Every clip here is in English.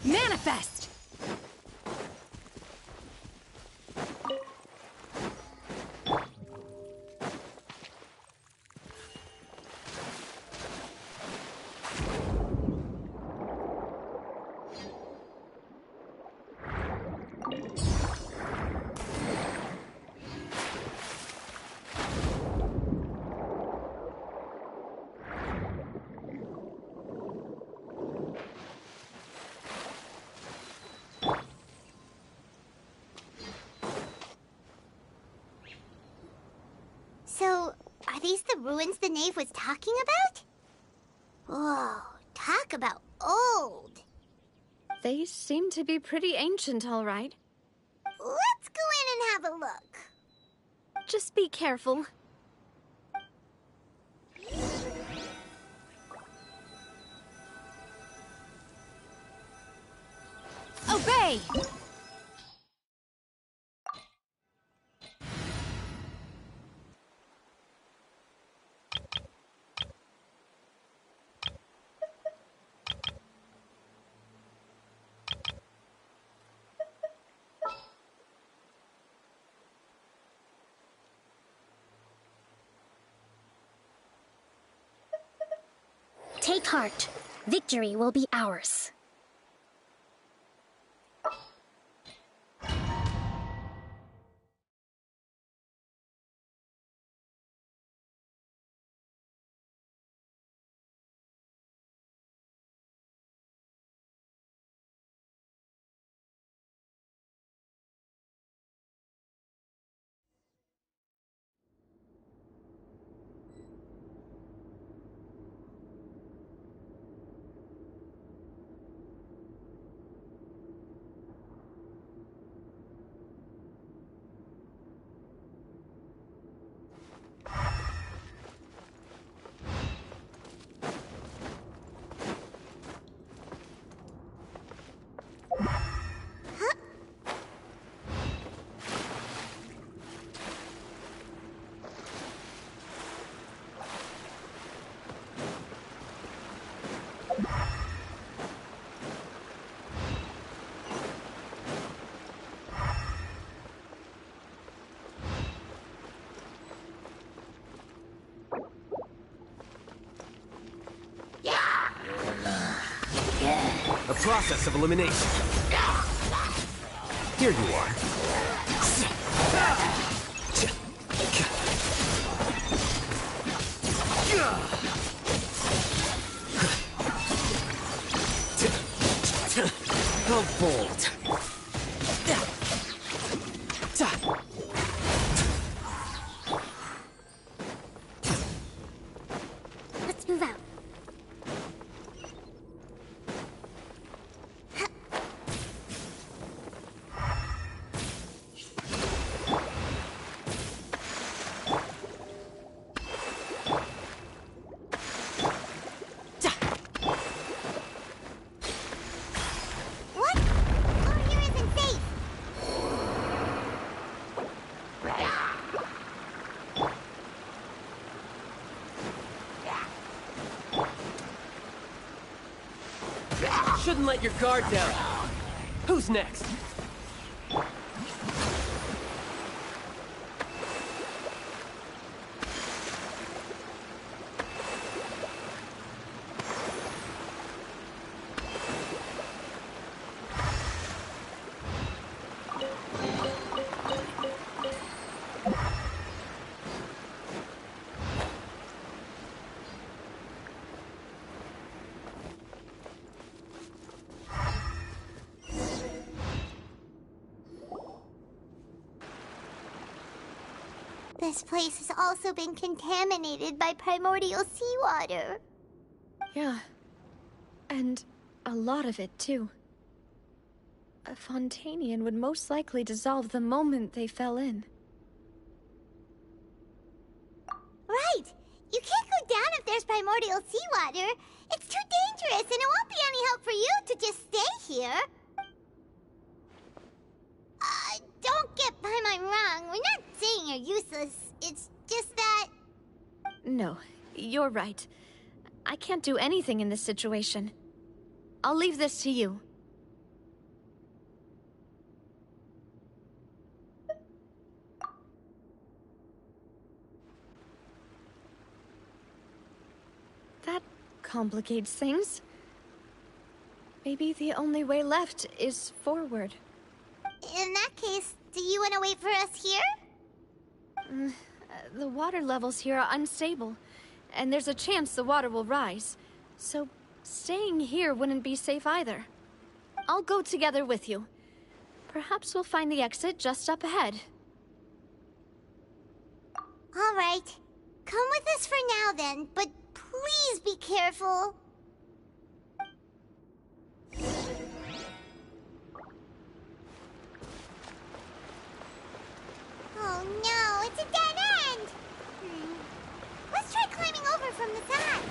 Manifest! So, are these the ruins the knave was talking about? Whoa, talk about old. They seem to be pretty ancient, all right. Let's go in and have a look. Just be careful. Obey! Take heart. Victory will be ours. A process of elimination. Here you are. How bold. Let's move out. What? Over here isn't safe. Shouldn't let your guard down. Who's next? This place has also been contaminated by primordial seawater. Yeah. And a lot of it, too. A Fontanian would most likely dissolve the moment they fell in. Right! You can't go down if there's primordial seawater. It's too dangerous, and it won't be any help for you to just stay here. Don't get my wrong. We're not saying you're useless. It's just that... No, you're right. I can't do anything in this situation. I'll leave this to you. That complicates things. Maybe the only way left is forward. In that case, do you want to wait for us here? The water levels here are unstable, and there's a chance the water will rise. So, staying here wouldn't be safe either. I'll go together with you. Perhaps we'll find the exit just up ahead. All right. Come with us for now then, but please be careful. Oh no, it's a dead end! Let's try climbing over from the side.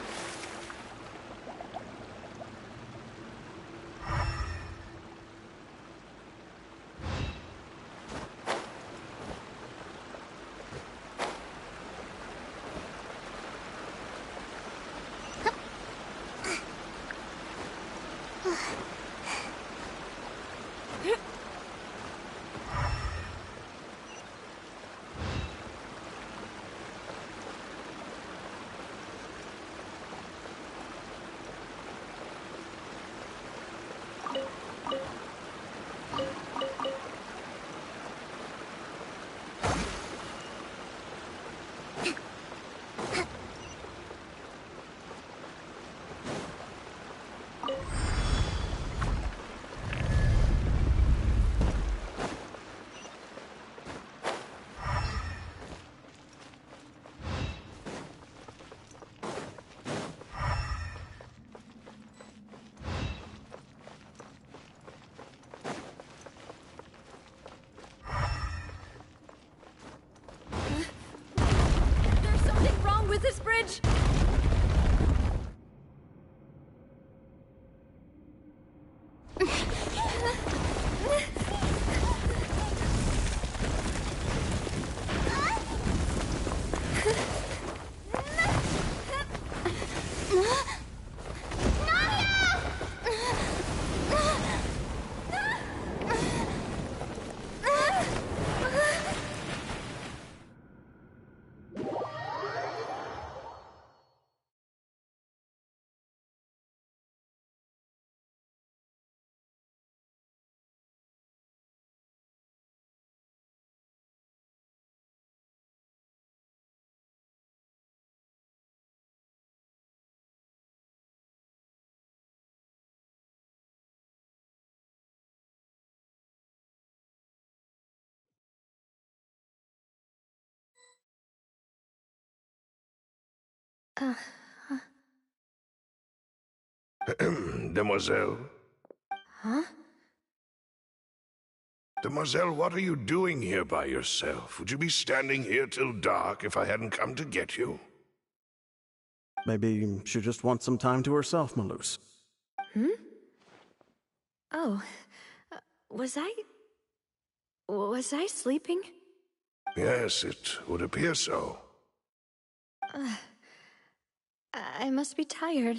There's something wrong with this bridge! Demoiselle? Huh? Demoiselle, what are you doing here by yourself? Would you be standing here till dark if I hadn't come to get you? Maybe she just wants some time to herself, Maloose. Oh, was I sleeping? Yes, it would appear so. I must be tired.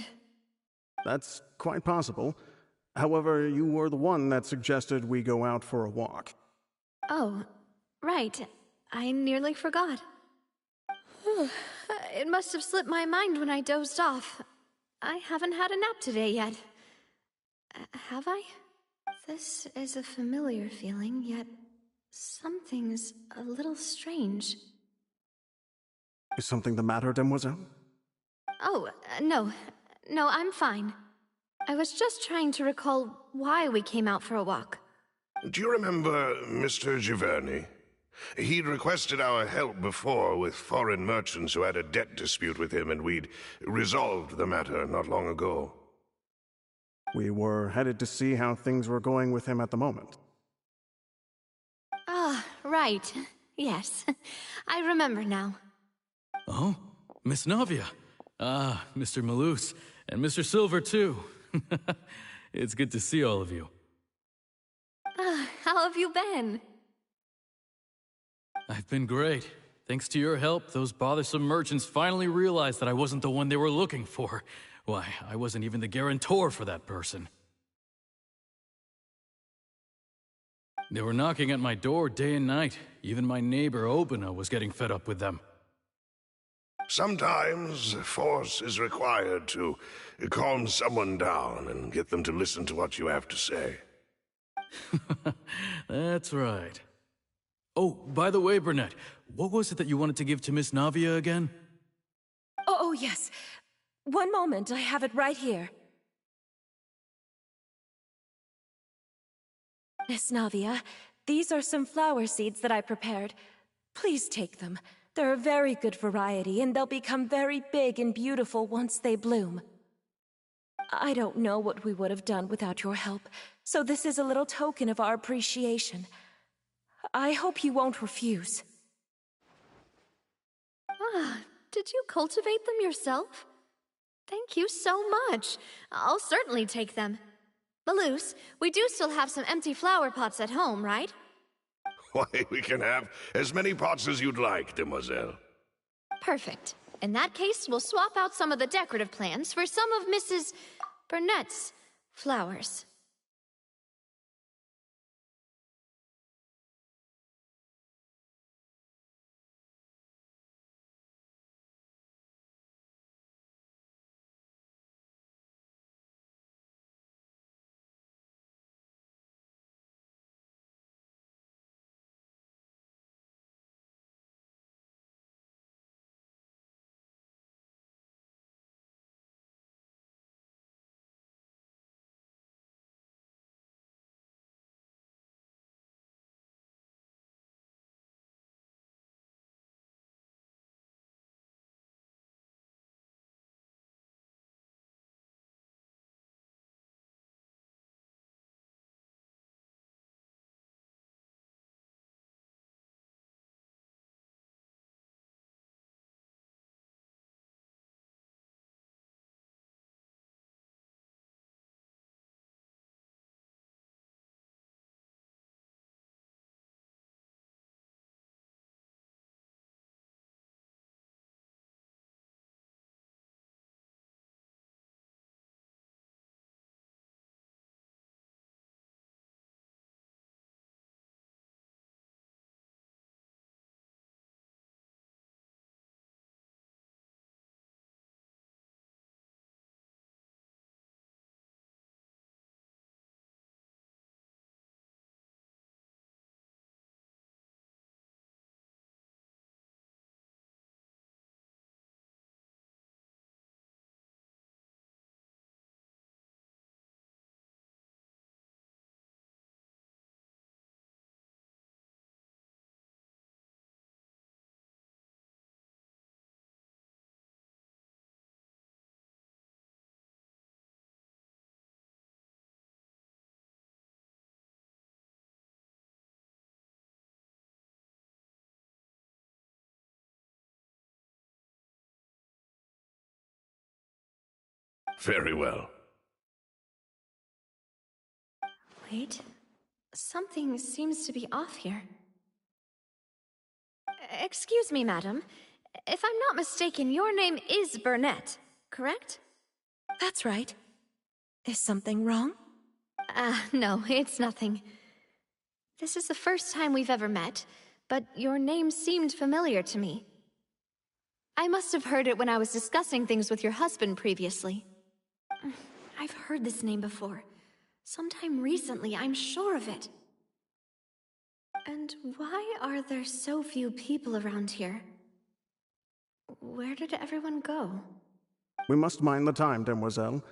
That's quite possible. However, you were the one that suggested we go out for a walk. Oh, right. I nearly forgot. It must have slipped my mind when I dozed off. I haven't had a nap today yet. Have I? This is a familiar feeling, yet something's a little strange. Is something the matter, Demoiselle? Oh, no. No, I'm fine. I was just trying to recall why we came out for a walk. Do you remember Mr. Giverny? He'd requested our help before with foreign merchants who had a debt dispute with him, and we'd resolved the matter not long ago. We were headed to see how things were going with him at the moment. Ah, right. Yes. I remember now. Oh, Miss Navia. Ah, Mr. Malus. And Mr. Silver, too. It's good to see all of you. How have you been? I've been great. Thanks to your help, those bothersome merchants finally realized that I wasn't the one they were looking for. Why, I wasn't even the guarantor for that person. They were knocking at my door day and night. Even my neighbor, Obina, was getting fed up with them. Sometimes force is required to calm someone down and get them to listen to what you have to say. That's right. Oh, by the way, Burnett, what was it that you wanted to give to Miss Navia again? Oh, yes. One moment, I have it right here. Miss Navia, these are some flower seeds that I prepared. Please take them. They're a very good variety, and they'll become very big and beautiful once they bloom. I don't know what we would have done without your help, so this is a little token of our appreciation. I hope you won't refuse. Ah, did you cultivate them yourself? Thank you so much. I'll certainly take them. Malus, we do still have some empty flower pots at home, right? Why, we can have as many pots as you'd like, demoiselle. Perfect. In that case, we'll swap out some of the decorative plants for some of Mrs. Burnett's flowers. Very well. Wait. Something seems to be off here. Excuse me, madam. If I'm not mistaken, your name is Burnett, correct? That's right. Is something wrong? No, it's nothing. This is the first time we've ever met, but your name seemed familiar to me. I must have heard it when I was discussing things with your husband previously. I've heard this name before. Sometime recently, I'm sure of it. And why are there so few people around here? Where did everyone go? We must mind the time, demoiselle.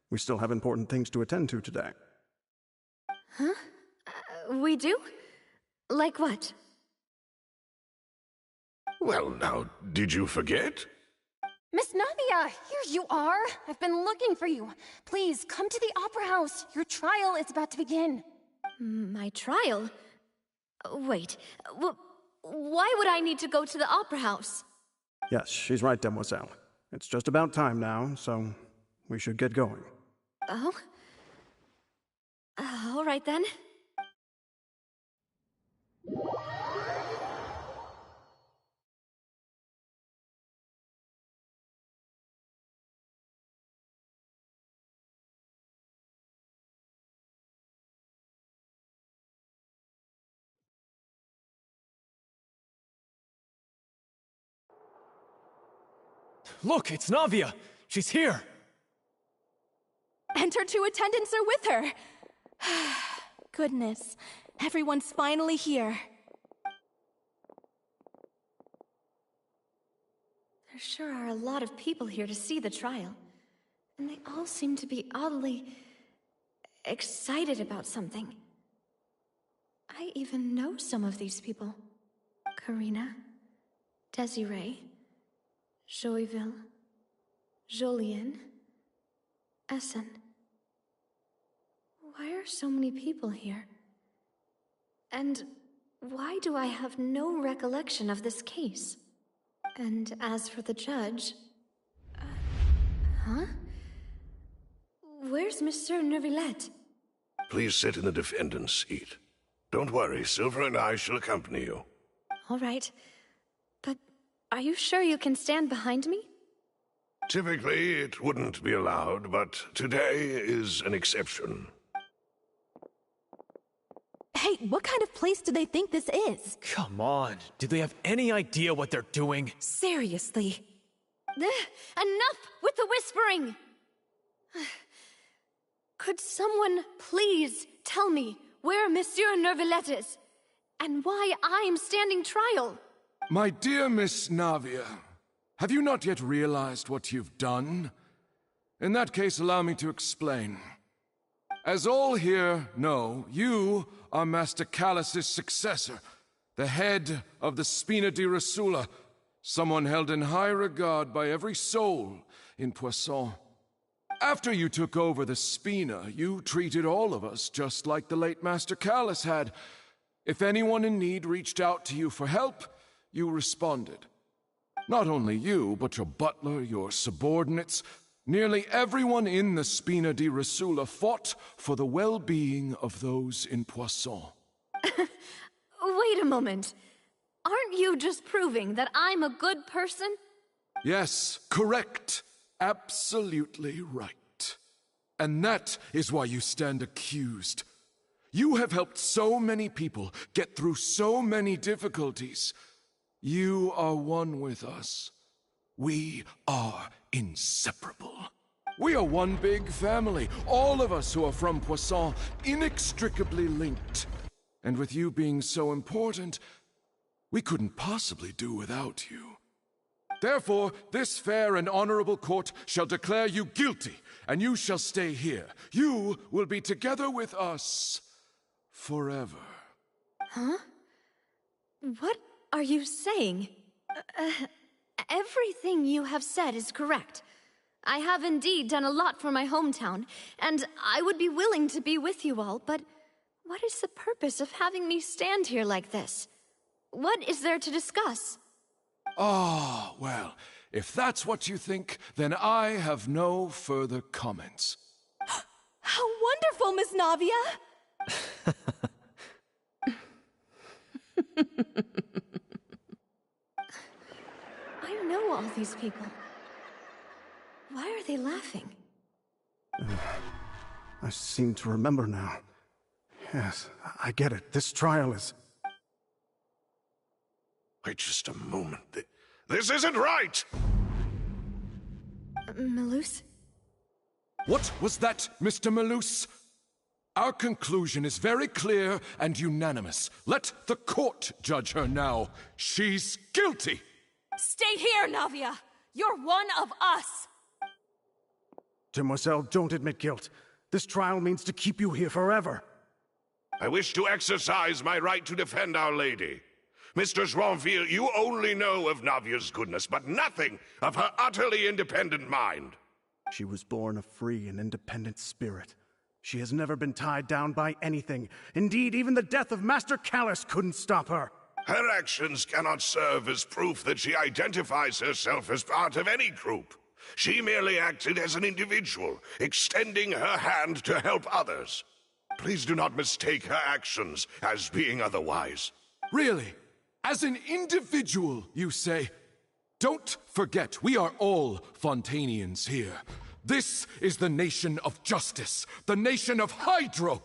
We still have important things to attend to today. Huh? We do? Like what? Well, now, did you forget? Miss Navia, here you are. I've been looking for you. Please, come to the Opera House. Your trial is about to begin. My trial? Wait, why would I need to go to the Opera House? Yes, she's right, Demoiselle. It's just about time now, so we should get going. Oh? All right then. Look, it's Navia! She's here! And her 2 attendants are with her. Goodness, everyone's finally here. There sure are a lot of people here to see the trial. And they all seem to be oddly excited about something. I even know some of these people. Karina, Desiree, Joyville, Jolien, Essen. Why are so many people here? And why do I have no recollection of this case? And as for the judge... huh? Where's Monsieur Neuvillette? Please sit in the defendant's seat. Don't worry, Silver and I shall accompany you. All right. But are you sure you can stand behind me? Typically, it wouldn't be allowed, but today is an exception. Hey, what kind of place do they think this is? Come on, do they have any idea what they're doing? Seriously. Enough with the whispering! Could someone please tell me where Monsieur Neuvillette is? And why I'm standing trial? My dear Miss Navia, have you not yet realized what you've done? In that case, allow me to explain. As all here know, you are Master Callus's successor, the head of the Spina di Rosula, someone held in high regard by every soul in Poisson. After you took over the Spina, you treated all of us just like the late Master Callus had. If anyone in need reached out to you for help, you responded. Not only you, but your butler, your subordinates, nearly everyone in the Spina di Rosula fought for the well-being of those in Poisson. Wait a moment. Aren't you just proving that I'm a good person? Yes, correct. Absolutely right. And that is why you stand accused. You have helped so many people get through so many difficulties. You are one with us. We are inseparable. We are one big family, all of us who are from Poisson, inextricably linked. And with you being so important, we couldn't possibly do without you. Therefore, this fair and honorable court shall declare you guilty, and you shall stay here. You will be together with us forever. Huh? What are you saying? Everything you have said is correct. I have indeed done a lot for my hometown, and I would be willing to be with you all, but what is the purpose of having me stand here like this? What is there to discuss? Ah, well, if that's what you think, then I have no further comments. How wonderful, Miss Navia! I know all these people. Why are they laughing? I seem to remember now. Yes, I get it. This trial is... Wait just a moment. This isn't right! Malus? What was that, Mr. Malus? Our conclusion is very clear and unanimous. Let the court judge her now. She's guilty! Stay here, Navia! You're one of us! Demoiselle, don't admit guilt. This trial means to keep you here forever. I wish to exercise my right to defend Our Lady. Mistress Ronville, you only know of Navia's goodness, but nothing of her utterly independent mind. She was born a free and independent spirit. She has never been tied down by anything. Indeed, even the death of Master Callus couldn't stop her. Her actions cannot serve as proof that she identifies herself as part of any group. She merely acted as an individual, extending her hand to help others. Please do not mistake her actions as being otherwise. Really? As an individual, you say? Don't forget, we are all Fontanians here. This is the nation of justice, the nation of Hydro.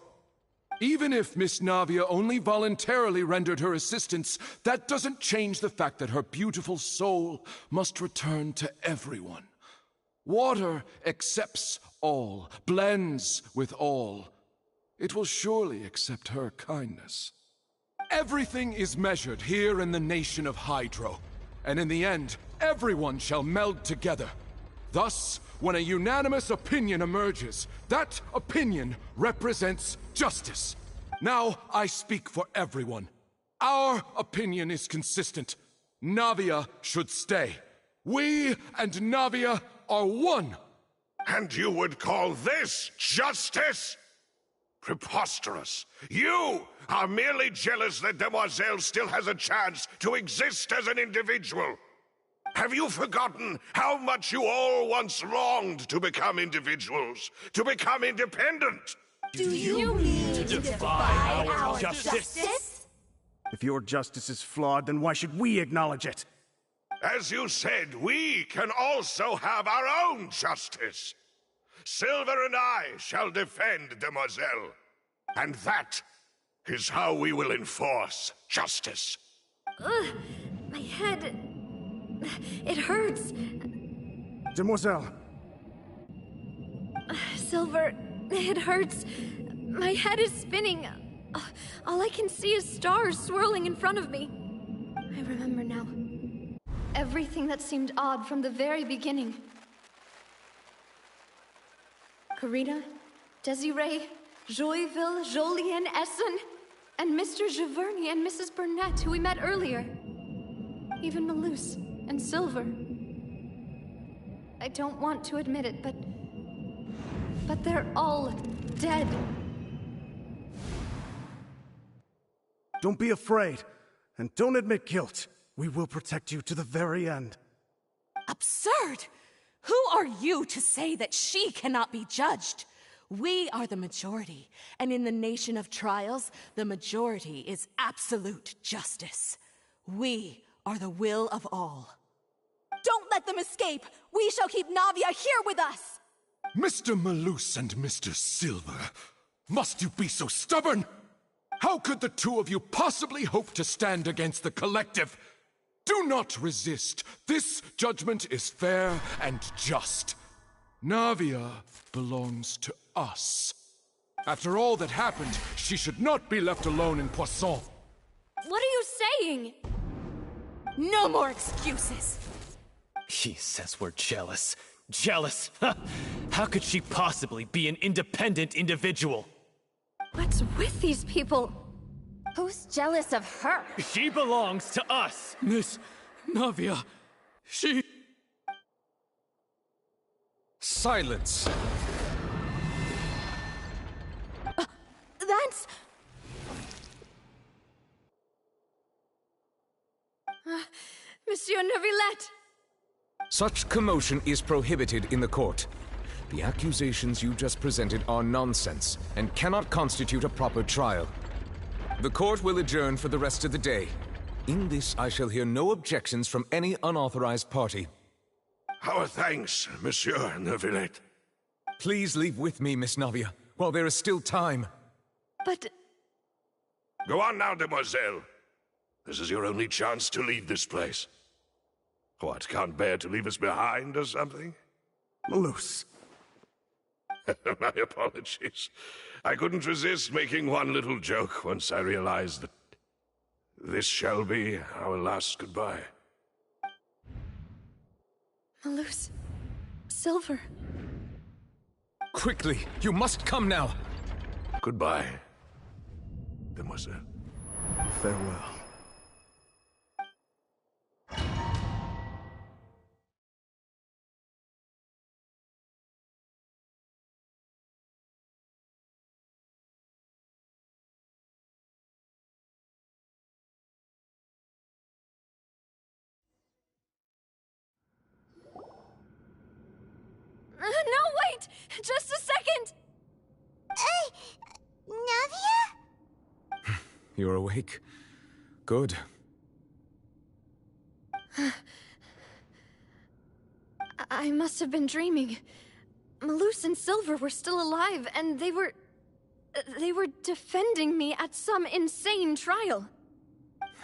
Even if Miss Navia only voluntarily rendered her assistance, that doesn't change the fact that her beautiful soul must return to everyone. Water accepts all, blends with all. It will surely accept her kindness. Everything is measured here in the nation of Hydro, and in the end, everyone shall meld together. Thus, when a unanimous opinion emerges, that opinion represents justice. Now I speak for everyone. Our opinion is consistent. Navia should stay. We and Navia are one. And you would call this justice? Preposterous. You are merely jealous that Demoiselle still has a chance to exist as an individual. Have you forgotten how much you all once longed to become individuals, to become independent? Do you mean to defy our justice? If your justice is flawed, then why should we acknowledge it? As you said, we can also have our own justice. Silver and I shall defend Demoiselle. And that is how we will enforce justice. Ugh, my head... it hurts. Demoiselle. Silver, it hurts. My head is spinning. All I can see is stars swirling in front of me. I remember now. Everything that seemed odd from the very beginning. Karina, Desiree, Joyville, Jolien, Essen, and Mr. Giverny and Mrs. Burnett, who we met earlier. Even Malus and Silver. I don't want to admit it, but they're all dead. Don't be afraid, and don't admit guilt. We will protect you to the very end. Absurd! Who are you to say that she cannot be judged? We are the majority, and in the nation of trials, the majority is absolute justice. We are the will of all. Don't let them escape! We shall keep Navia here with us! Mr. Malus and Mr. Silver, must you be so stubborn? How could the two of you possibly hope to stand against the collective? Do not resist. This judgment is fair and just. Navia belongs to us. After all that happened, she should not be left alone in Poisson. What are you saying? No more excuses! He says we're jealous. Jealous? How could she possibly be an independent individual? What's with these people? Who's jealous of her? She belongs to us! Miss Navia, she... Silence! That's... Monsieur Neuvillette! Such commotion is prohibited in the court. The accusations you just presented are nonsense and cannot constitute a proper trial. The court will adjourn for the rest of the day. In this, I shall hear no objections from any unauthorized party. Our thanks, Monsieur Neuvillette. Please leave with me, Miss Navia, while there is still time. But... Go on now, Demoiselle. This is your only chance to leave this place. What, can't bear to leave us behind or something? Malus. My apologies. I couldn't resist making one little joke once I realized that this shall be our last goodbye. Malus... Silver... Quickly, you must come now! Goodbye, Demoiselle. Farewell. No, wait! Just a second! Navia? You're awake. Good. I must have been dreaming. Malus and Silver were still alive, and they were defending me at some insane trial.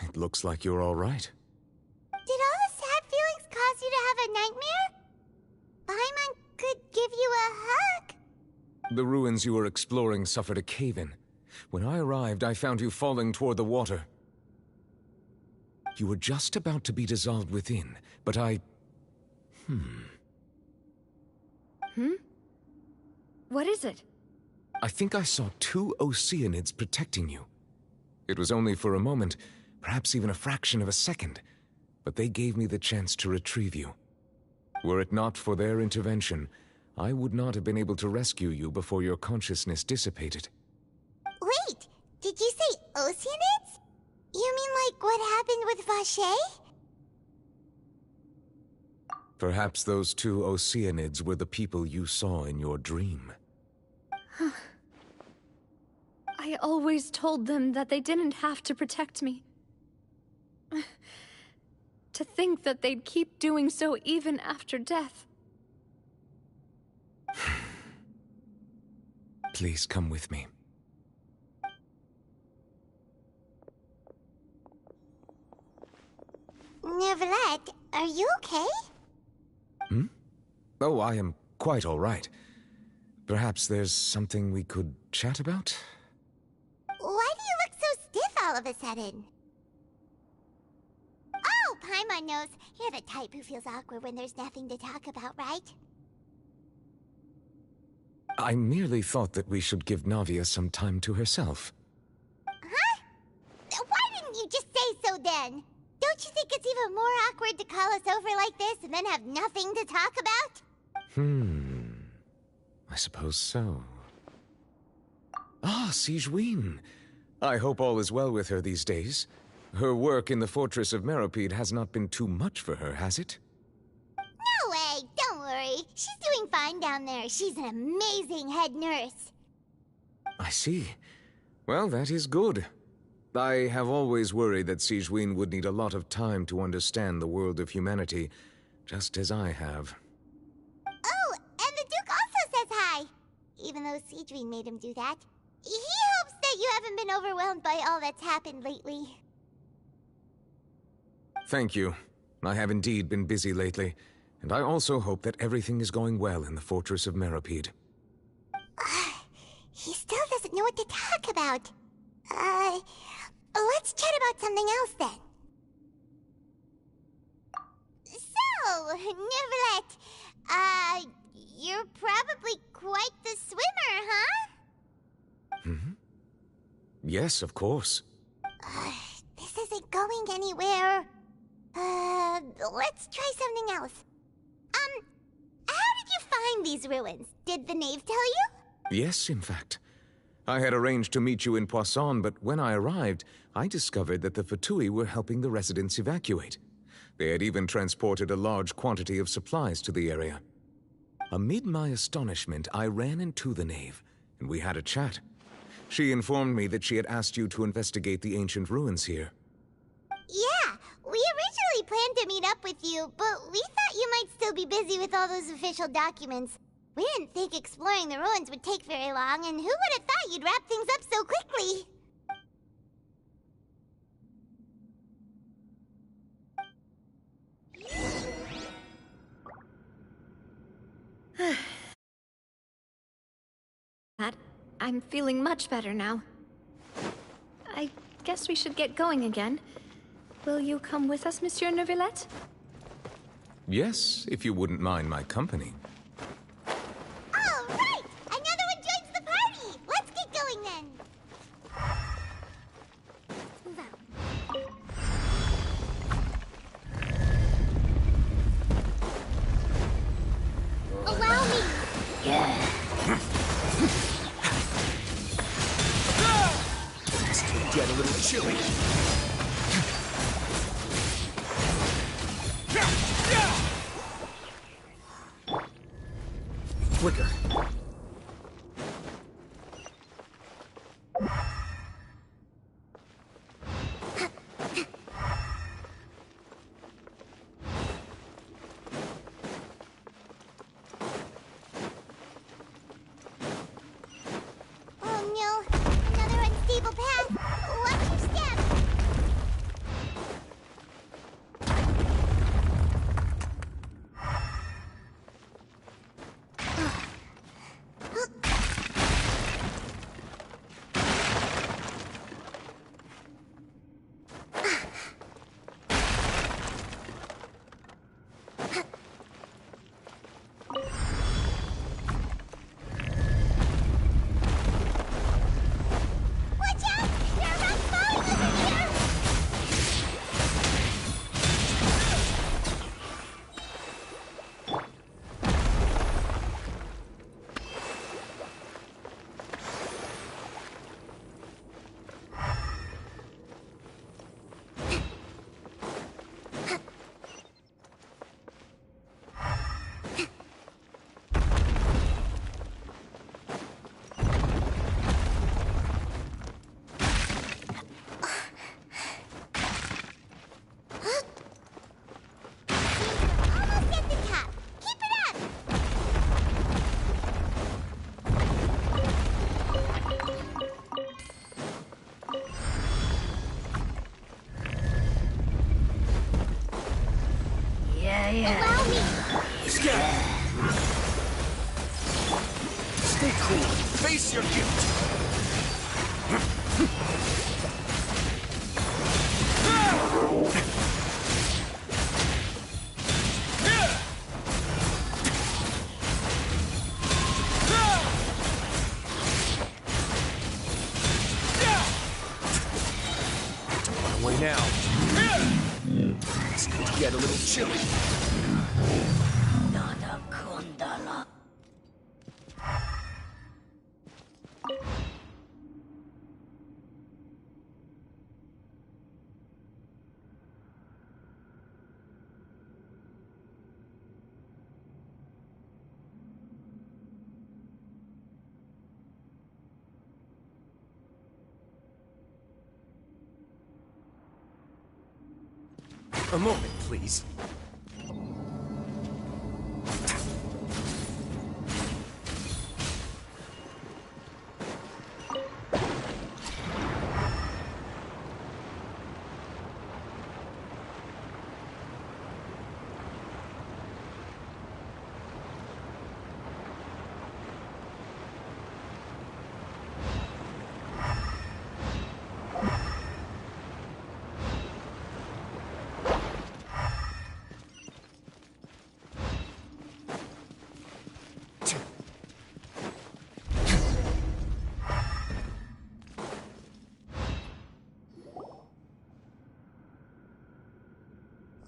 It looks like you're all right. Did all the sad feelings cause you to have a nightmare? Paimon could give you a hug. The ruins you were exploring suffered a cave-in. When I arrived, I found you falling toward the water. You were just about to be dissolved within, but I... What is it? I think I saw 2 Oceanids protecting you. It was only for a moment, perhaps even a fraction of a second, but they gave me the chance to retrieve you. Were it not for their intervention, I would not have been able to rescue you before your consciousness dissipated. Wait, did you say Oceanids? You mean like what happened with Vache? Perhaps those 2 Oceanids were the people you saw in your dream. I always told them that they didn't have to protect me. To think that they'd keep doing so even after death. Please come with me. Neuvillette, are you okay? Oh, I am quite all right. Perhaps there's something we could chat about? Why do you look so stiff all of a sudden? Oh, Paimon knows. You're the type who feels awkward when there's nothing to talk about, right? I merely thought that we should give Navia some time to herself. Huh? Why didn't you just say so then? Don't you think it's even more awkward to call us over like this and then have nothing to talk about? I suppose so. Ah, Sigewinne. I hope all is well with her these days. Her work in the Fortress of Meropide has not been too much for her, has it? No way, don't worry. She's doing fine down there. She's an amazing head nurse. I see. Well, that is good. I have always worried that Sigewinne would need a lot of time to understand the world of humanity, just as I have. Oh, and the Duke also says hi. Even though Sigewinne made him do that. He hopes that you haven't been overwhelmed by all that's happened lately. Thank you. I have indeed been busy lately, and I also hope that everything is going well in the Fortress of Meropide. He still doesn't know what to talk about. Let's chat about something else then. So, Neuvillette, you're probably quite the swimmer, huh? Yes, of course. This isn't going anywhere. Let's try something else. How did you find these ruins? Did the knave tell you? Yes, in fact. I had arranged to meet you in Poisson, but when I arrived, I discovered that the Fatui were helping the residents evacuate. They had even transported a large quantity of supplies to the area. Amid my astonishment, I ran into the knave, and we had a chat. She informed me that she had asked you to investigate the ancient ruins here. Yeah, we originally planned to meet up with you, but we thought you might still be busy with all those official documents. We didn't think exploring the ruins would take very long, and who would have thought you'd wrap things up so quickly? I'm feeling much better now. I guess we should get going again. Will you come with us, Monsieur Neuvillette? Yes, if you wouldn't mind my company. All right! Another one joins the party! Let's get going then! Let's move out. Allow me! Get a little chilly. cool. Face your guilt. Away now. It's going to get a little chilly. A moment, please.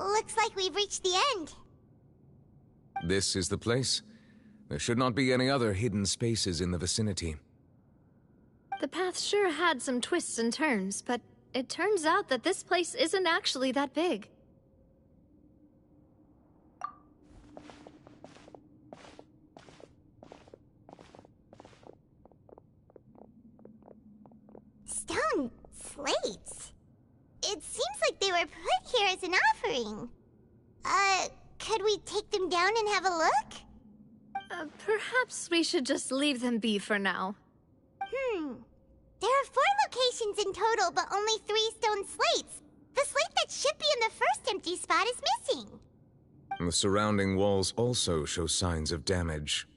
Looks like we've reached the end. This is the place. There should not be any other hidden spaces in the vicinity. The path sure had some twists and turns, but it turns out that this place isn't actually that big. Stone slates? It seems like they were put here as an offering. Could we take them down and have a look? Perhaps we should just leave them be for now. There are 4 locations in total, but only 3 stone slates. The slate that should be in the first empty spot is missing. The surrounding walls also show signs of damage.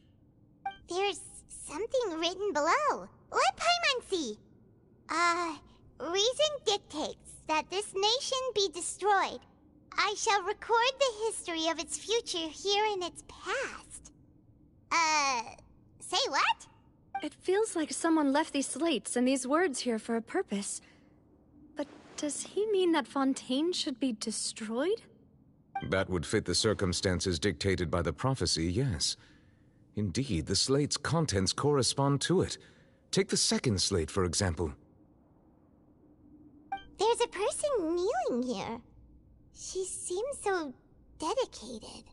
There's something written below. Let Paimon see. Reason dictates that this nation be destroyed. I shall record the history of its future here in its past. Say what? It feels like someone left these slates and these words here for a purpose. But does he mean that Fontane should be destroyed? That would fit the circumstances dictated by the prophecy, yes. Indeed, the slate's contents correspond to it. Take the second slate, for example. There's a person kneeling here. She seems so dedicated.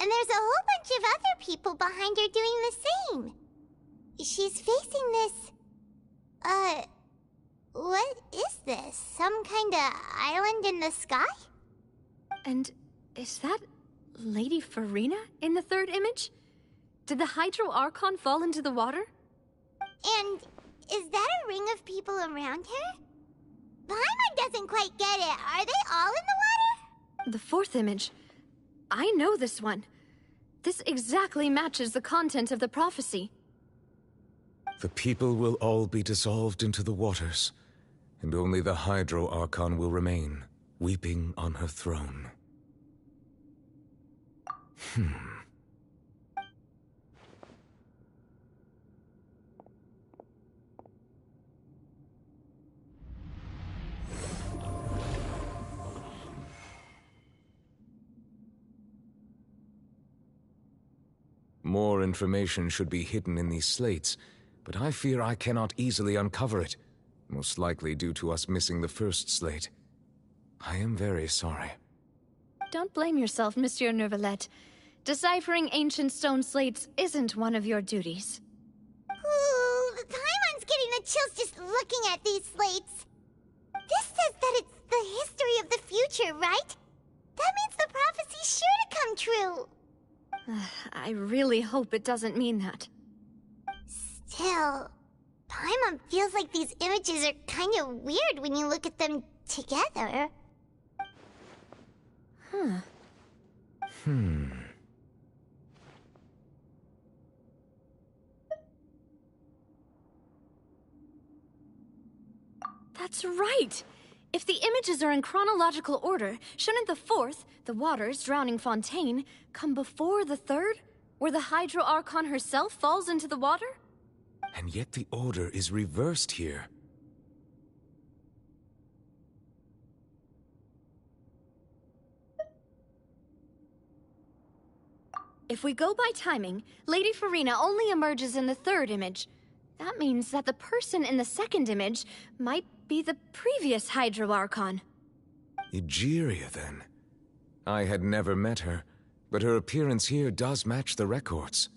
And there's a whole bunch of other people behind her doing the same. She's facing this... what is this? Some kind of island in the sky? And is that Lady Farina in the third image? Did the Hydro Archon fall into the water? And is that a ring of people around her? Paimon doesn't quite get it. Are they all in the water? The fourth image. I know this one. This exactly matches the content of the prophecy. The people will all be dissolved into the waters, and only the Hydro Archon will remain, weeping on her throne. More information should be hidden in these slates, but I fear I cannot easily uncover it, most likely due to us missing the first slate. I am very sorry. Don't blame yourself, Monsieur Neuvillette. Deciphering ancient stone slates isn't one of your duties. Ooh, Paimon's getting the chills just looking at these slates. This says that it's the history of the future, right? That means the prophecy's sure to come true. I really hope it doesn't mean that. Still, Paimon feels like these images are kind of weird when you look at them together. That's right! If the images are in chronological order, shouldn't the fourth, the waters drowning Fontane, come before the third, where the Hydro Archon herself falls into the water? And yet the order is reversed here. If we go by timing, Lady Farina only emerges in the third image. That means that the person in the second image might be the previous Hydro Archon. Egeria, then. I had never met her, but her appearance here does match the records.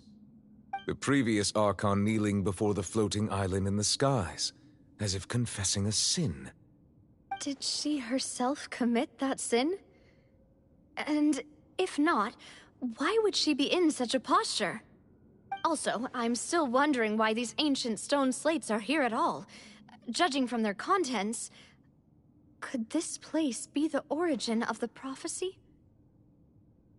The previous Archon kneeling before the floating island in the skies, as if confessing a sin. Did she herself commit that sin? And if not, why would she be in such a posture? Also, I'm still wondering why these ancient stone slates are here at all. Judging from their contents, could this place be the origin of the prophecy?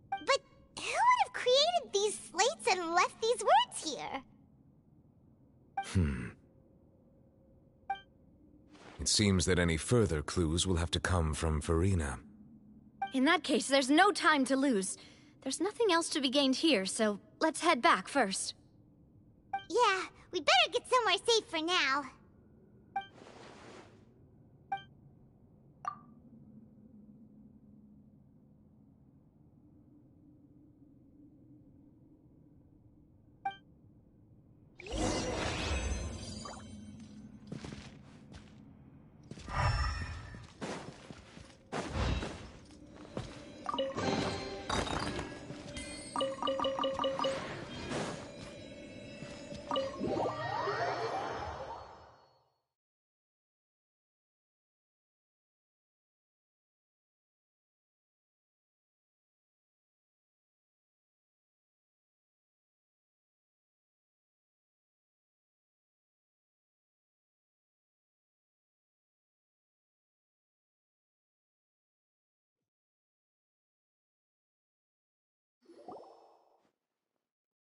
But who would have created these slates and left these words here? It seems that any further clues will have to come from Farina. In that case, there's no time to lose. There's nothing else to be gained here, so let's head back first. Yeah, we better get somewhere safe for now.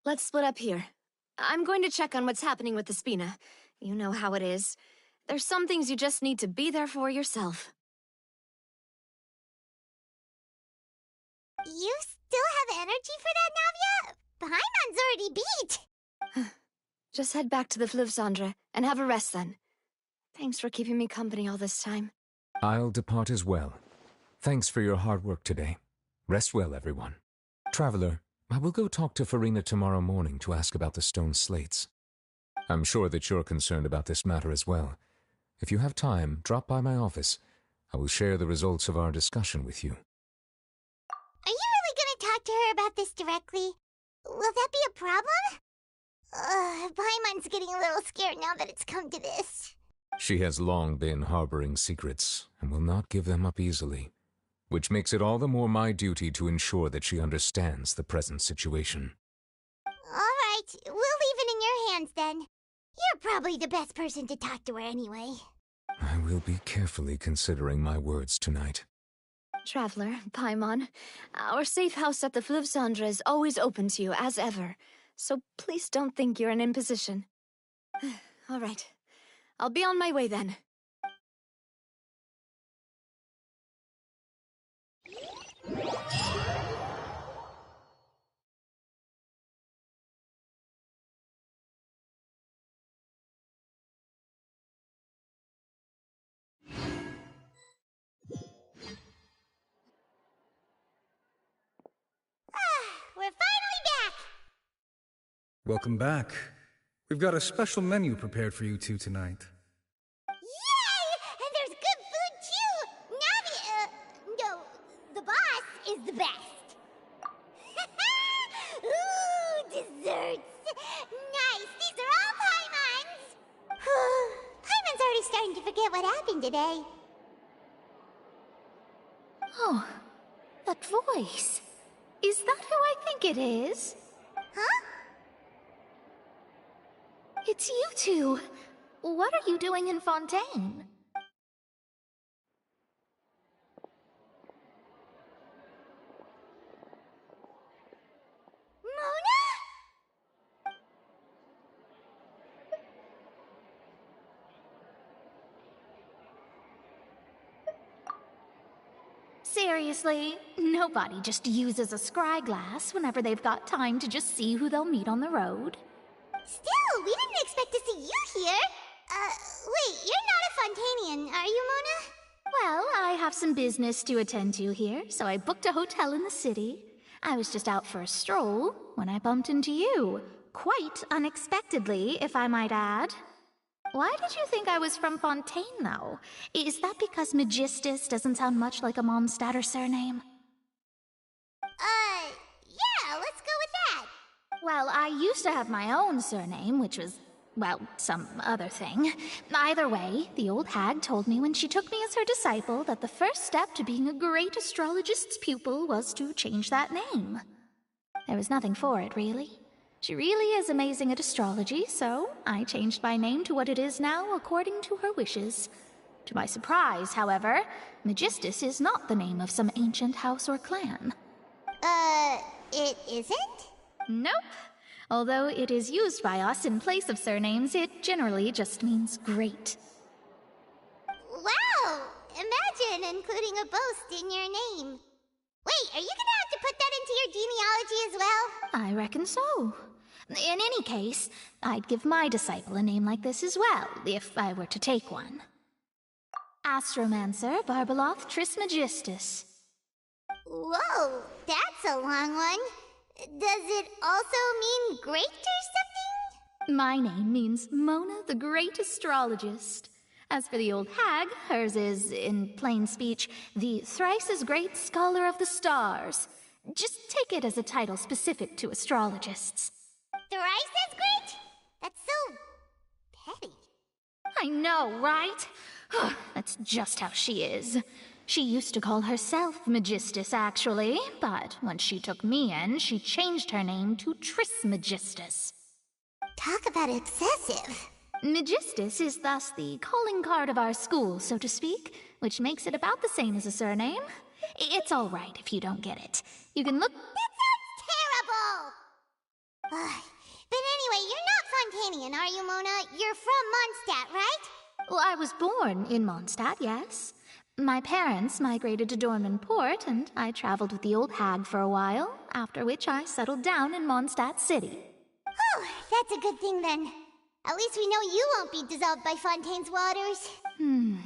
Let's split up here. I'm going to check on what's happening with the Spina. You know how it is. There's some things you just need to be there for yourself. You still have energy for that, Navia? Paimon's already beat! Just head back to the Fleuve and have a rest then. Thanks for keeping me company all this time. I'll depart as well. Thanks for your hard work today. Rest well, everyone. Traveler, I will go talk to Farina tomorrow morning to ask about the stone slates. I'm sure that you're concerned about this matter as well. If you have time, drop by my office. I will share the results of our discussion with you. Are you really gonna talk to her about this directly? Will that be a problem? Paimon's getting a little scared now that it's come to this. She has long been harboring secrets and will not give them up easily, which makes it all the more my duty to ensure that she understands the present situation. Alright, we'll leave it in your hands then. You're probably the best person to talk to her anyway. I will be carefully considering my words tonight. Traveler, Paimon, our safe house at the Fleuve is always open to you, as ever. So please don't think you're an imposition. Alright, I'll be on my way then. We're finally back! Welcome back. We've got a special menu prepared for you two tonight. Yay! And there's good food too! No, the boss is the best. Ooh, desserts! Nice, these are all Paimon's! Paimon's already starting to forget what happened today. Oh, that voice. Is that who I think it is? Huh? It's you two. What are you doing in Fontane? Mona? Seriously, nobody just uses a scry glass whenever they've got time to just see who they'll meet on the road. Still, we didn't expect to see you here. Wait, you're not a Fontanian, are you, Mona? Well, I have some business to attend to here, so I booked a hotel in the city. I was just out for a stroll when I bumped into you. Quite unexpectedly, if I might add. Why did you think I was from Fontane, though? Is that because Magistus doesn't sound much like a Mondstadter surname? Yeah, let's go with that. Well, I used to have my own surname, which was, well, some other thing. Either way, the old hag told me when she took me as her disciple that the first step to being a great astrologist's pupil was to change that name. There was nothing for it, really. She really is amazing at astrology, so I changed my name to what it is now according to her wishes. To my surprise, however, Magistus is not the name of some ancient house or clan. It isn't? Nope. Although it is used by us in place of surnames, it generally just means great. Wow! Imagine including a boast in your name. Wait, are you gonna have to put that into your genealogy as well? I reckon so. In any case, I'd give my disciple a name like this as well, if I were to take one. Astromancer Barbeloth Trismegistus. Whoa, that's a long one. Does it also mean great or something? My name means Mona the Great Astrologist. As for the old hag, hers is, in plain speech, the thrice-as-great Scholar of the Stars. Just take it as a title specific to astrologists. Thrice as great? That's so petty. I know, right? That's just how she is. She used to call herself Magistus, actually, but once she took me in, she changed her name to Trismegistus. Talk about excessive. Magistus is thus the calling card of our school, so to speak, which makes it about the same as a surname. It's all right if you don't get it. You can look... That sounds terrible! But anyway, you're not Fontanian, are you, Mona? You're from Mondstadt, right? Well, I was born in Mondstadt, yes. My parents migrated to Dornman Port, and I traveled with the old hag for a while, after which I settled down in Mondstadt City. Oh, that's a good thing then. At least we know you won't be dissolved by Fontane's waters.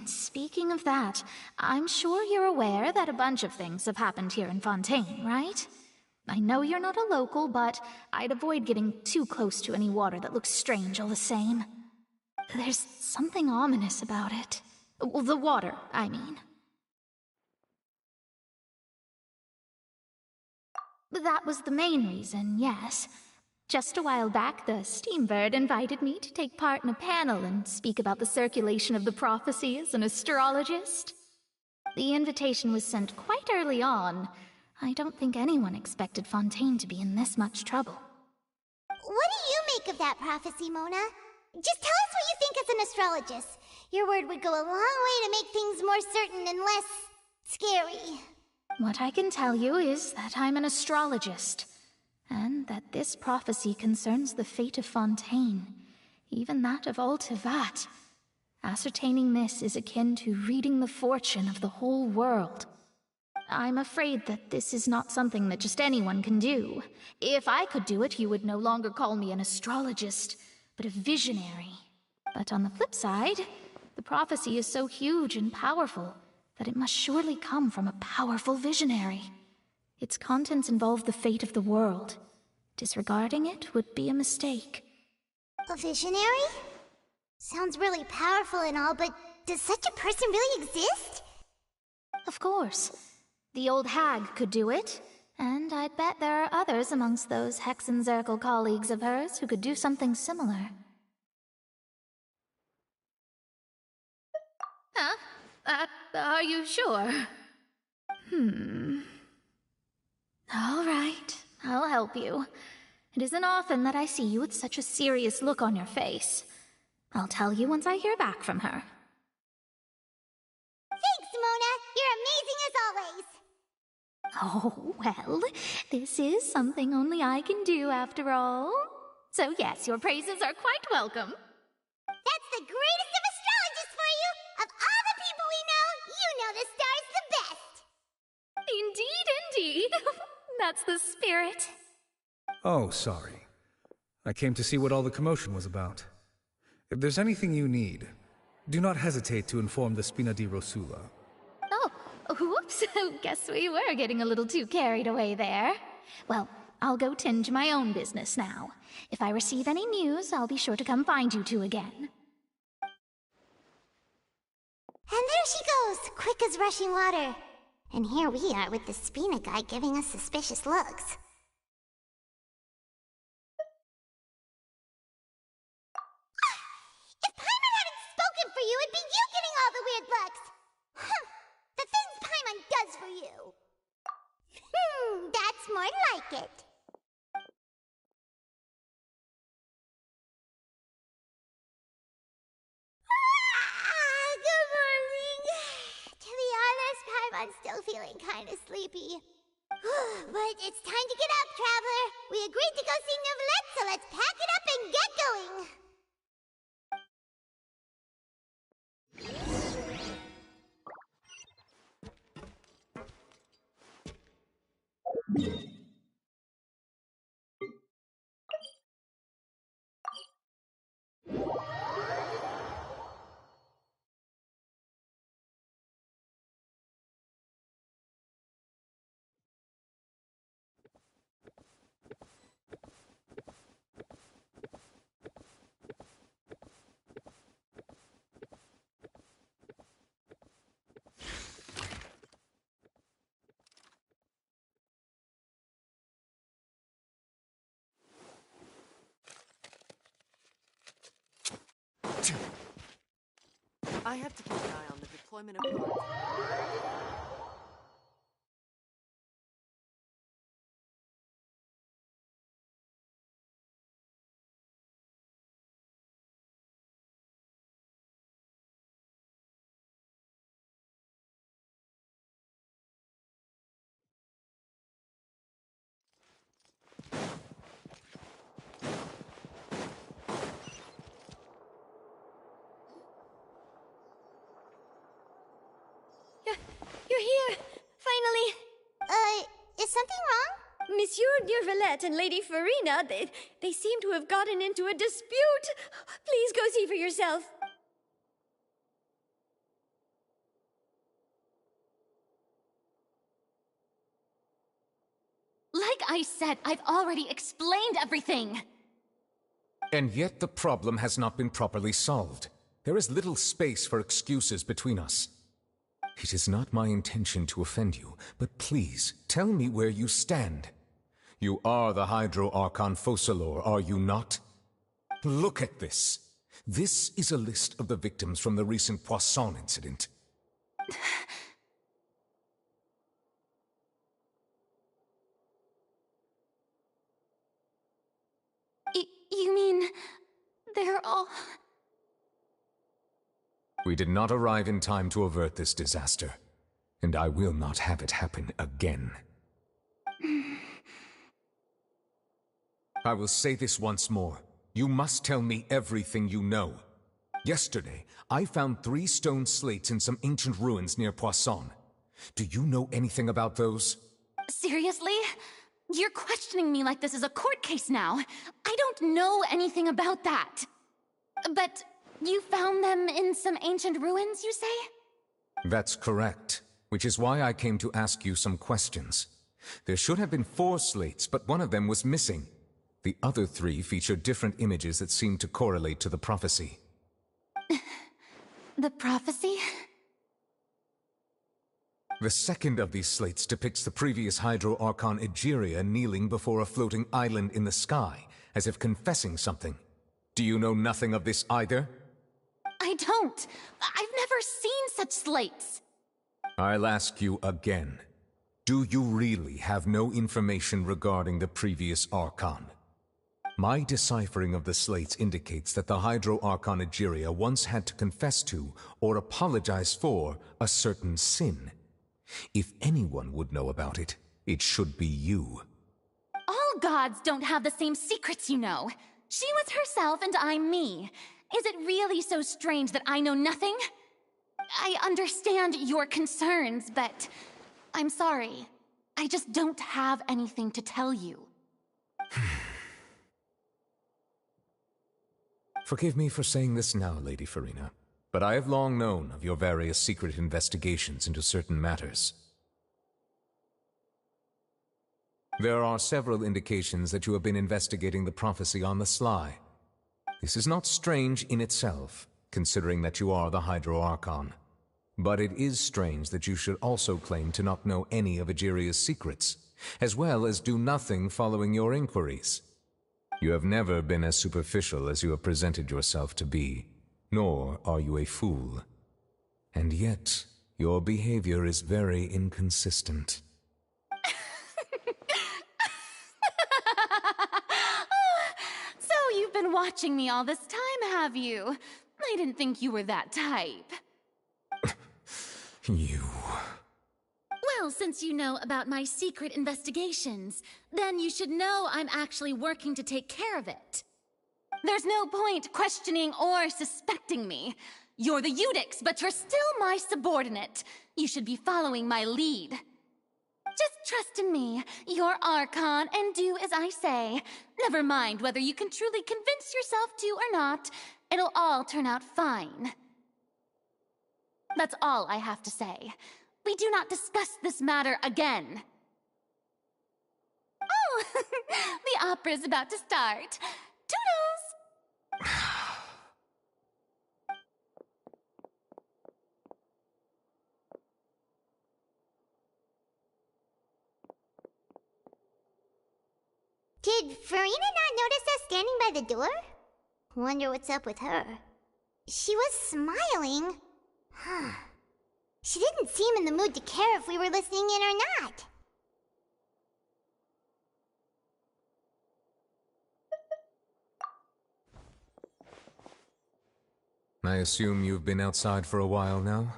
Speaking of that, I'm sure you're aware that a bunch of things have happened here in Fontane, right? I know you're not a local, but I'd avoid getting too close to any water that looks strange all the same. There's something ominous about it. Well, the water, I mean. That was the main reason, yes. Just a while back, the Steambird invited me to take part in a panel and speak about the circulation of the prophecy as an astrologist. The invitation was sent quite early on. I don't think anyone expected Fontane to be in this much trouble. What do you make of that prophecy, Mona? Just tell us what you think as an astrologist. Your word would go a long way to make things more certain and less scary. What I can tell you is that I'm an astrologist, and that this prophecy concerns the fate of Fontane, even that of Altivat. Ascertaining this is akin to reading the fortune of the whole world. I'm afraid that this is not something that just anyone can do. If I could do it, you would no longer call me an astrologist, but a visionary. But on the flip side, the prophecy is so huge and powerful that it must surely come from a powerful visionary. Its contents involve the fate of the world. Disregarding it would be a mistake. A visionary? Sounds really powerful and all, but does such a person really exist? Of course. The old hag could do it, and I'd bet there are others amongst those Hexenzirkel colleagues of hers who could do something similar. Huh? Are you sure? All right, I'll help you. It isn't often that I see you with such a serious look on your face. I'll tell you once I hear back from her. Thanks, Mona! You're amazing as always! Oh, well, this is something only I can do after all. So yes, your praises are quite welcome. That's the greatest of astrologists for you! Of all the people we know, you know the star's the best! That's the spirit. Oh, sorry. I came to see what all the commotion was about. If there's anything you need, do not hesitate to inform the Spina di Rosula. Oh, whoops. Guess we were getting a little too carried away there. Well, I'll go tend to my own business now. If I receive any news, I'll be sure to come find you two again. And there she goes, quick as rushing water. And here we are with the Spina guy giving us suspicious looks. If Paimon hadn't spoken for you, it'd be you getting all the weird looks. The things Paimon does for you. That's more like it. Good morning. To be honest, Paimon's still feeling kind of sleepy. But it's time to get up, Traveler. We agreed to go see Neuvillette, so let's pack it up and get going. I have to keep an eye on the deployment of guards. You're here! Finally! Is something wrong? Monsieur Neuvillette and Lady Farina, they seem to have gotten into a dispute. Please go see for yourself. Like I said, I've already explained everything. And yet the problem has not been properly solved. There is little space for excuses between us. It is not my intention to offend you, but please, tell me where you stand. You are the Hydro Archon Focalor, are you not? Look at this. This is a list of the victims from the recent Poisson incident. You mean... they're all... We did not arrive in time to avert this disaster, and I will not have it happen again. I will say this once more. You must tell me everything you know. Yesterday, I found 3 stone slates in some ancient ruins near Poisson. Do you know anything about those? Seriously? You're questioning me like this is a court case now. I don't know anything about that. But... you found them in some ancient ruins, you say? That's correct, which is why I came to ask you some questions. There should have been 4 slates, but one of them was missing. The other 3 feature different images that seem to correlate to the prophecy. The prophecy? The second of these slates depicts the previous Hydro Archon Egeria kneeling before a floating island in the sky, as if confessing something. Do you know nothing of this either? I don't. I've never seen such slates. I'll ask you again. Do you really have no information regarding the previous Archon? My deciphering of the slates indicates that the Hydro Archon Egeria once had to confess to, or apologize for, a certain sin. If anyone would know about it, it should be you. All gods don't have the same secrets, you know. She was herself and I'm me. Is it really so strange that I know nothing? I understand your concerns, but I'm sorry. I just don't have anything to tell you. Forgive me for saying this now, Lady Farina, but I have long known of your various secret investigations into certain matters. There are several indications that you have been investigating the prophecy on the sly. This is not strange in itself, considering that you are the Hydro Archon. But it is strange that you should also claim to not know any of Egeria's secrets, as well as do nothing following your inquiries. You have never been as superficial as you have presented yourself to be, nor are you a fool. And yet, your behavior is very inconsistent. So you've been watching me all this time, have you? I didn't think you were that type. You... Well, since you know about my secret investigations, then you should know I'm actually working to take care of it. There's no point questioning or suspecting me. You're the Eudix, but you're still my subordinate. You should be following my lead. Just trust in me, your Archon, and do as I say. Never mind whether you can truly convince yourself to or not. It'll all turn out fine. That's all I have to say. We do not discuss this matter again. Oh, the opera's about to start. Toodles! Did Farina not notice us standing by the door? Wonder what's up with her. She was smiling. Huh. She didn't seem in the mood to care if we were listening in or not. I assume you've been outside for a while now?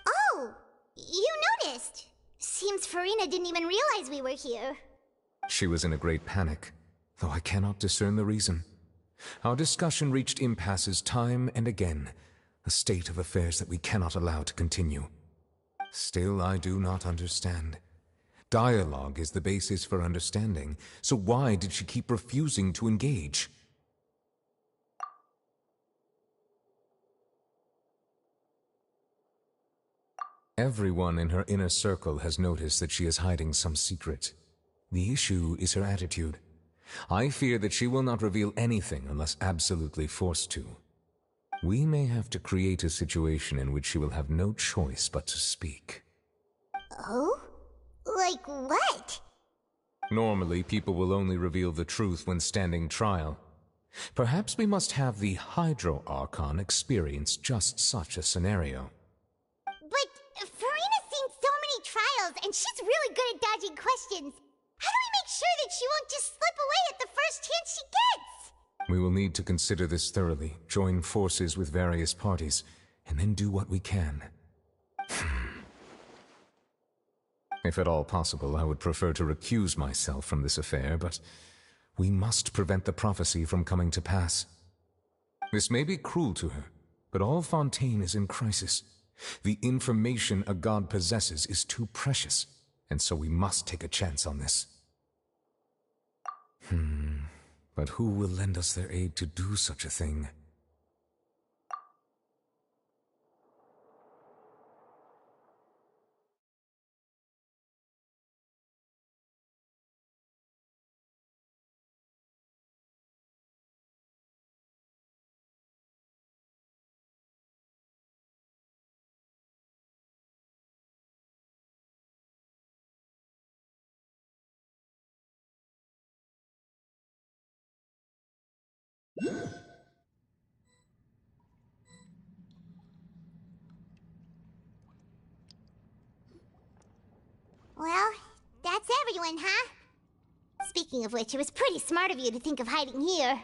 Oh! You noticed! Seems Farina didn't even realize we were here. She was in a great panic, though I cannot discern the reason. Our discussion reached impasses time and again, a state of affairs that we cannot allow to continue. Still, I do not understand. Dialogue is the basis for understanding, so why did she keep refusing to engage? Everyone in her inner circle has noticed that she is hiding some secret. The issue is her attitude. I fear that she will not reveal anything unless absolutely forced to. We may have to create a situation in which she will have no choice but to speak. Oh? Like what? Normally, people will only reveal the truth when standing trial. Perhaps we must have the Hydro Archon experience just such a scenario. But Farina's seen so many trials, and she's really good at dodging questions. How do we make sure that she won't just slip away at the first chance she gets? We will need to consider this thoroughly, join forces with various parties, and then do what we can. If at all possible, I would prefer to recuse myself from this affair, but we must prevent the prophecy from coming to pass. This may be cruel to her, but all Fontane is in crisis. The information a god possesses is too precious, and so we must take a chance on this. But who will lend us their aid to do such a thing? Well, that's everyone, huh? Speaking of which, it was pretty smart of you to think of hiding here.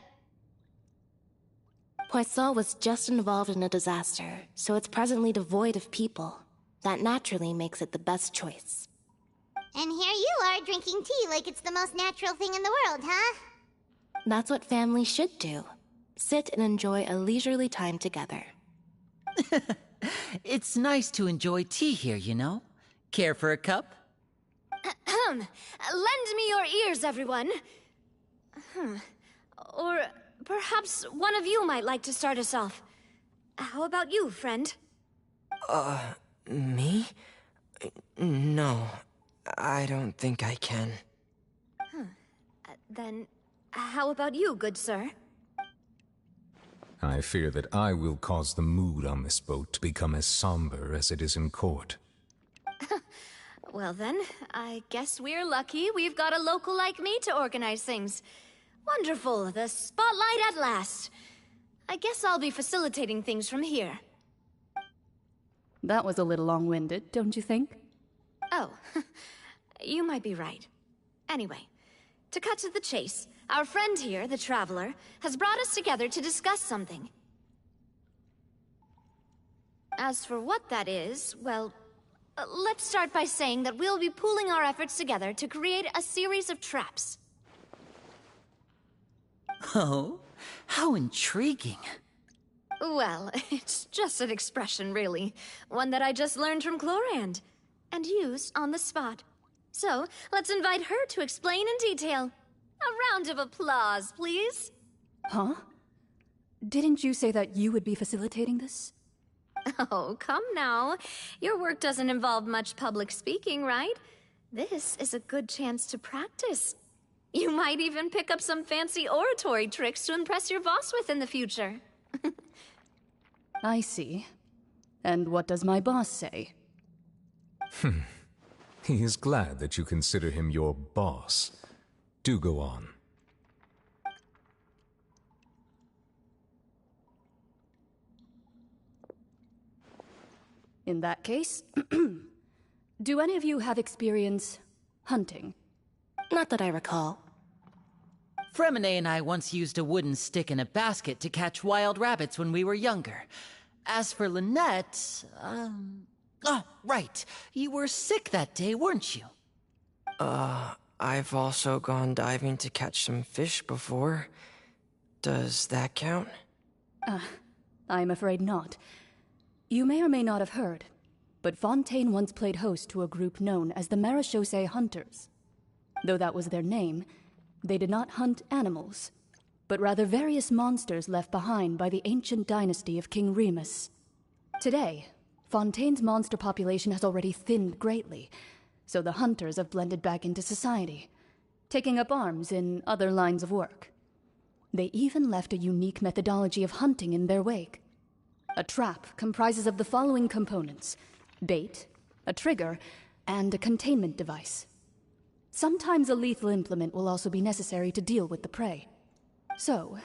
Poisson was just involved in a disaster, so it's presently devoid of people. That naturally makes it the best choice. And here you are drinking tea like it's the most natural thing in the world, huh? That's what families should do. Sit and enjoy a leisurely time together. It's nice to enjoy tea here, you know? Care for a cup? Lend me your ears, everyone. Or perhaps one of you might like to start us off. How about you, friend? Me? No, I don't think I can. Then, how about you, good sir? I fear that I will cause the mood on this boat to become as somber as it is in court. Well then, I guess we're lucky we've got a local like me to organize things. Wonderful, the spotlight at last. I guess I'll be facilitating things from here. That was a little long-winded, don't you think? Oh, you might be right. Anyway, to cut to the chase, our friend here, the Traveler, has brought us together to discuss something. As for what that is, well, let's start by saying that we'll be pooling our efforts together to create a series of traps. Oh, how intriguing. Well, it's just an expression, really. One that I just learned from Chlorand, and used on the spot. So, let's invite her to explain in detail. A round of applause, please. Huh? Didn't you say that you would be facilitating this? Oh, come now. Your work doesn't involve much public speaking, right? This is a good chance to practice. You might even pick up some fancy oratory tricks to impress your boss with in the future. I see. And what does my boss say? He is glad that you consider him your boss. Do go on. In that case, do any of you have experience hunting? Not that I recall. Fremine and I once used a wooden stick in a basket to catch wild rabbits when we were younger. As for Lynette, oh, right. You were sick that day, weren't you? I've also gone diving to catch some fish before. Does that count? I'm afraid not. You may or may not have heard, but Fontane once played host to a group known as the Marechaussee Hunters. Though that was their name, they did not hunt animals, but rather various monsters left behind by the ancient dynasty of King Remus. Today, Fontane's monster population has already thinned greatly, so the hunters have blended back into society, taking up arms in other lines of work. They even left a unique methodology of hunting in their wake. A trap comprises of the following components: bait, a trigger, and a containment device. Sometimes a lethal implement will also be necessary to deal with the prey. So,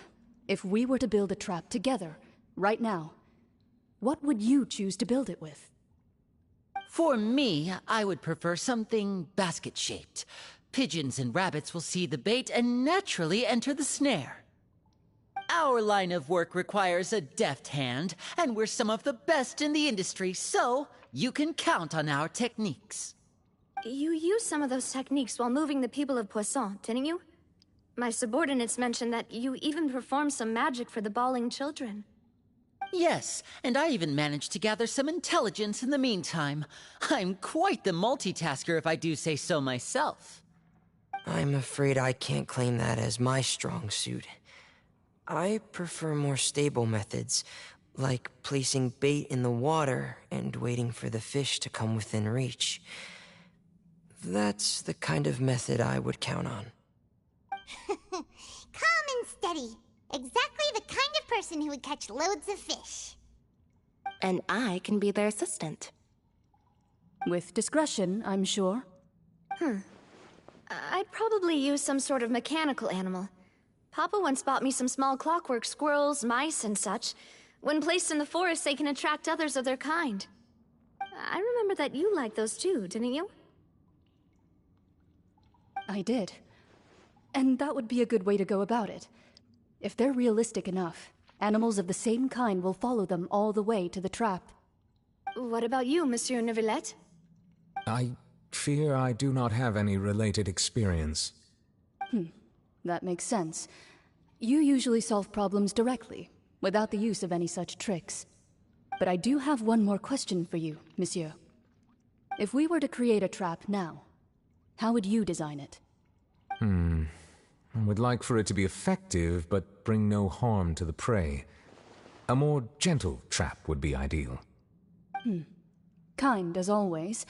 if we were to build a trap together, right now, what would you choose to build it with? For me, I would prefer something basket-shaped. Pigeons and rabbits will see the bait and naturally enter the snare. Our line of work requires a deft hand, and we're some of the best in the industry, so you can count on our techniques. You used some of those techniques while moving the people of Poisson, didn't you? My subordinates mentioned that you even performed some magic for the bawling children. Yes, and I even managed to gather some intelligence in the meantime. I'm quite the multitasker if I do say so myself. I'm afraid I can't claim that as my strong suit. I prefer more stable methods, like placing bait in the water and waiting for the fish to come within reach. That's the kind of method I would count on. Calm and steady. Exactly the kind of person who would catch loads of fish. And I can be their assistant. With discretion, I'm sure. I'd probably use some sort of mechanical animal. Papa once bought me some small clockwork squirrels, mice, and such. When placed in the forest, they can attract others of their kind. I remember that you liked those too, didn't you? I did. And that would be a good way to go about it. If they're realistic enough, animals of the same kind will follow them all the way to the trap. What about you, Monsieur Neuvillette? I fear I do not have any related experience. That makes sense. You usually solve problems directly, without the use of any such tricks. But I do have one more question for you, Monsieur. If we were to create a trap now, How would you design it? I would like for it to be effective, but bring no harm to the prey. A more gentle trap would be ideal. Kind, as always.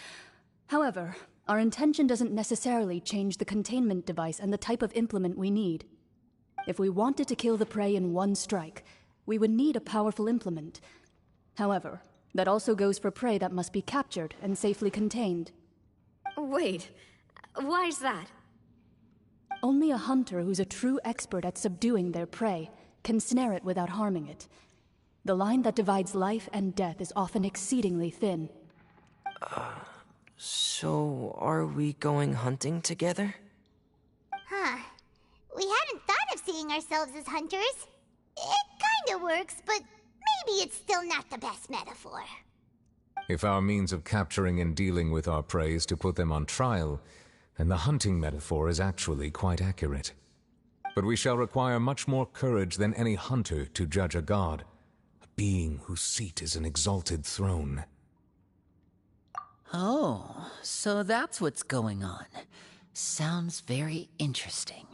However, our intention doesn't necessarily change the containment device and the type of implement we need. If we wanted to kill the prey in one strike, we would need a powerful implement. However, that also goes for prey that must be captured and safely contained. Wait, why's that? Only a hunter who's a true expert at subduing their prey can snare it without harming it. The line that divides life and death is often exceedingly thin. So are we going hunting together? Huh. We hadn't thought of seeing ourselves as hunters. It kinda works, but maybe it's still not the best metaphor. If our means of capturing and dealing with our prey is to put them on trial, then the hunting metaphor is actually quite accurate. But we shall require much more courage than any hunter to judge a god, a being whose seat is an exalted throne. Oh, so that's what's going on. Sounds very interesting.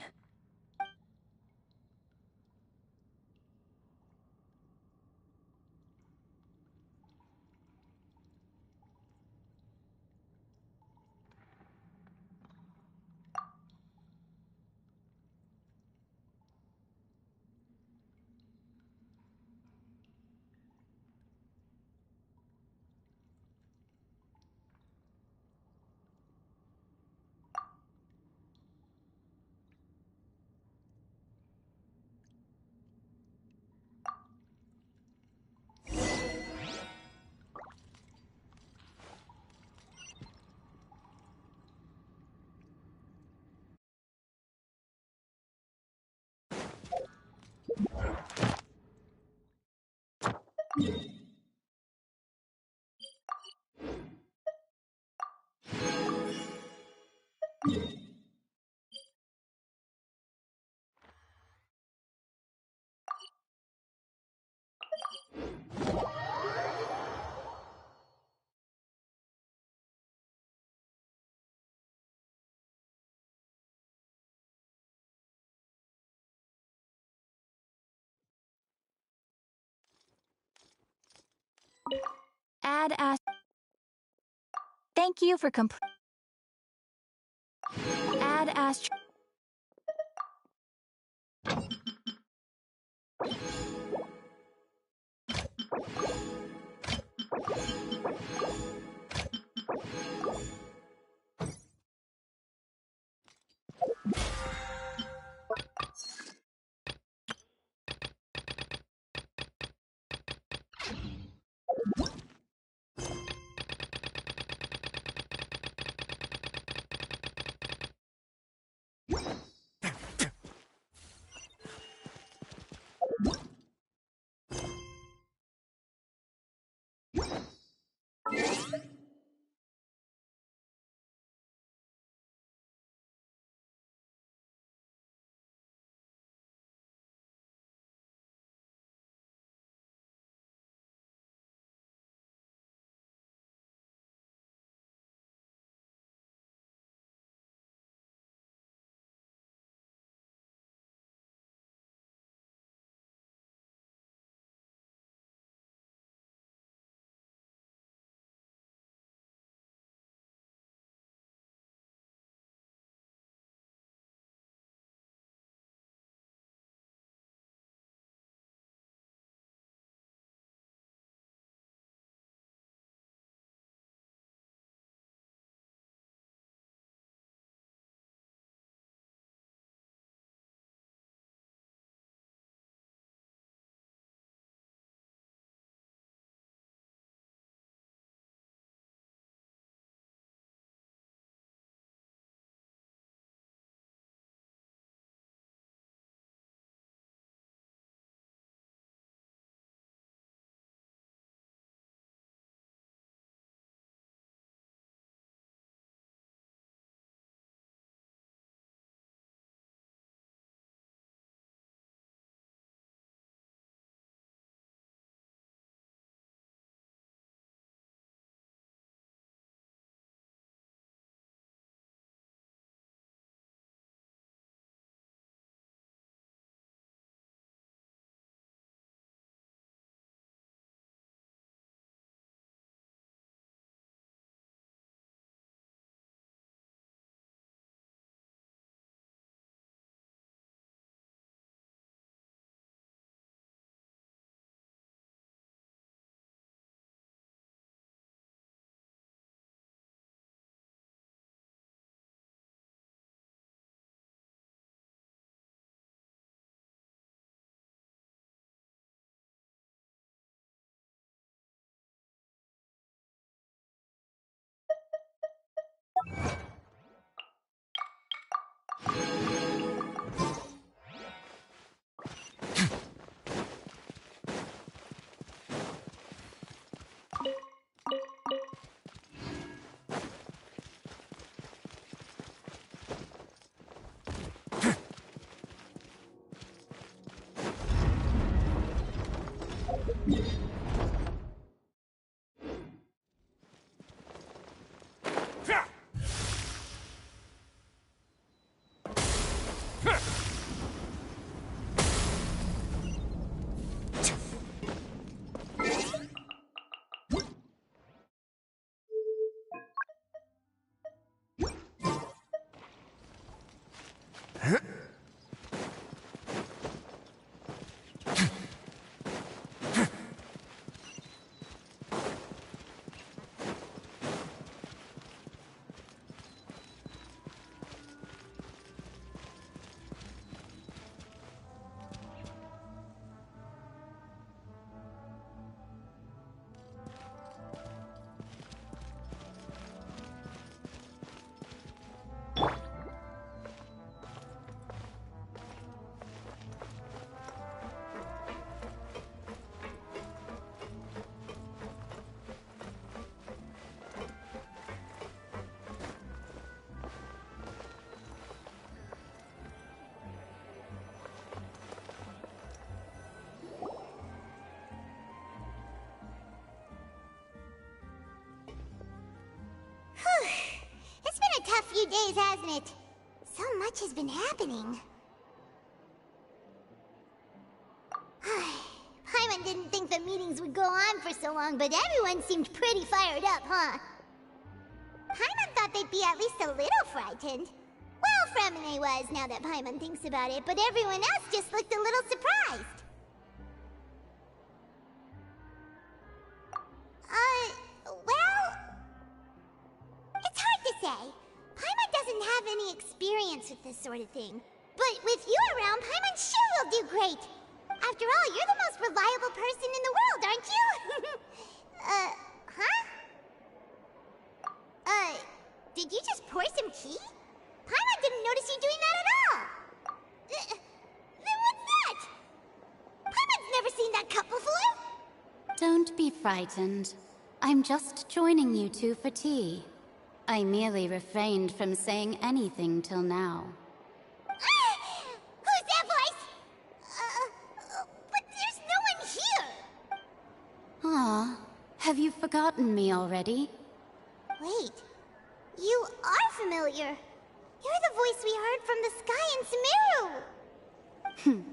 Add as. Thank you for Add as. days, hasn't it? So much has been happening. Paimon didn't think the meetings would go on for so long, but everyone seemed pretty fired up, huh? Paimon thought they'd be at least a little frightened. Well, Fremine was, now that Paimon thinks about it, but everyone else just looked a little surprised. Well... It's hard to say. Paimon doesn't have any experience with this sort of thing. But with you around, Paimon sure will do great. After all, you're the most reliable person in the world, aren't you? Did you just pour some tea? Paimon didn't notice you doing that at all. Then what's that? Paimon's never seen that cup before. Don't be frightened. I'm just joining you two for tea. I merely refrained from saying anything till now. Who's that voice? But there's no one here. Ah, have you forgotten me already? Wait, you are familiar. You're the voice we heard from the sky in Sumeru.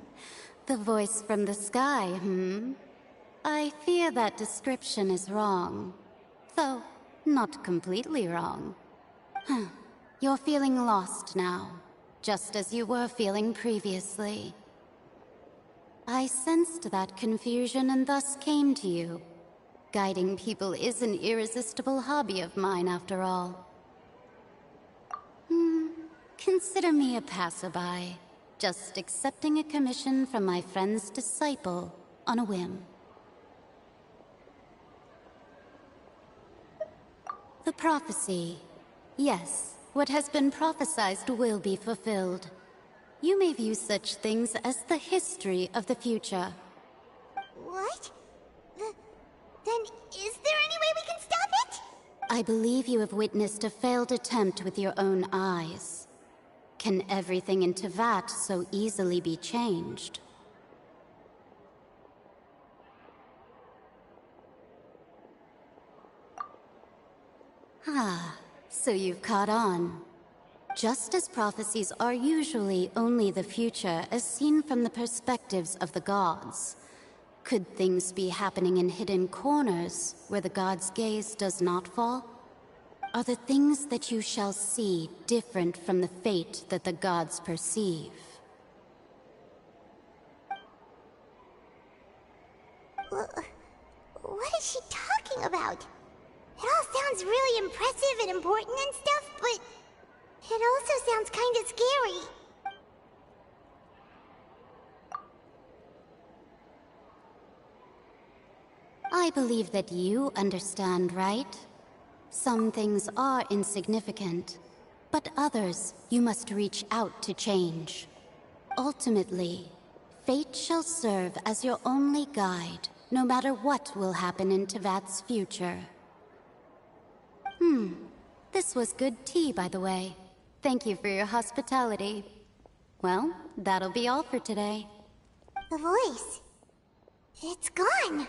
The voice from the sky, I fear that description is wrong. Though, not completely wrong. You're feeling lost now, just as you were feeling previously. I sensed that confusion and thus came to you. Guiding people is an irresistible hobby of mine, after all. Consider me a passerby, just accepting a commission from my friend's disciple on a whim. The prophecy. Yes, what has been prophesied will be fulfilled. You may view such things as the history of the future. What? Then is there any way we can stop it? I believe you have witnessed a failed attempt with your own eyes. Can everything in Teyvat so easily be changed? Ah, so you've caught on. Just as prophecies are usually only the future as seen from the perspectives of the gods, could things be happening in hidden corners where the gods' gaze does not fall? Are the things that you shall see different from the fate that the gods perceive? What is she talking about? It all sounds really impressive and important and stuff, but it also sounds kinda scary. I believe that you understand, right? Some things are insignificant, but others you must reach out to change. Ultimately, fate shall serve as your only guide, no matter what will happen in Teyvat's future. This was good tea, by the way. Thank you for your hospitality. Well, that'll be all for today. The voice. It's gone.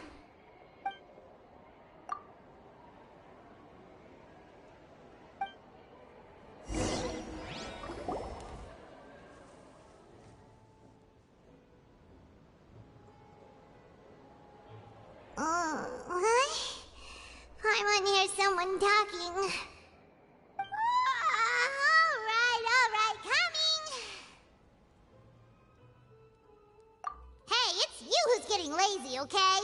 What? I want to hear someone talking. All right, coming. Hey, it's you who's getting lazy, okay?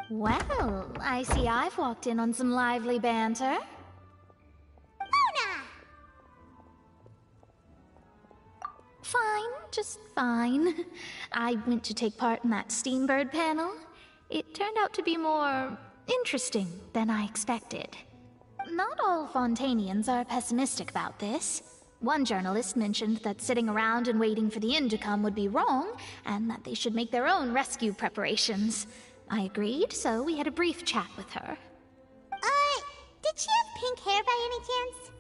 Well, I see I've walked in on some lively banter. Mona! Fine, just fine. I went to take part in that Steambird panel. It turned out to be more interesting than I expected. Not all Fontanians are pessimistic about this. One journalist mentioned that sitting around and waiting for the end to come would be wrong, and that they should make their own rescue preparations. I agreed, so we had a brief chat with her. Did she have pink hair by any chance?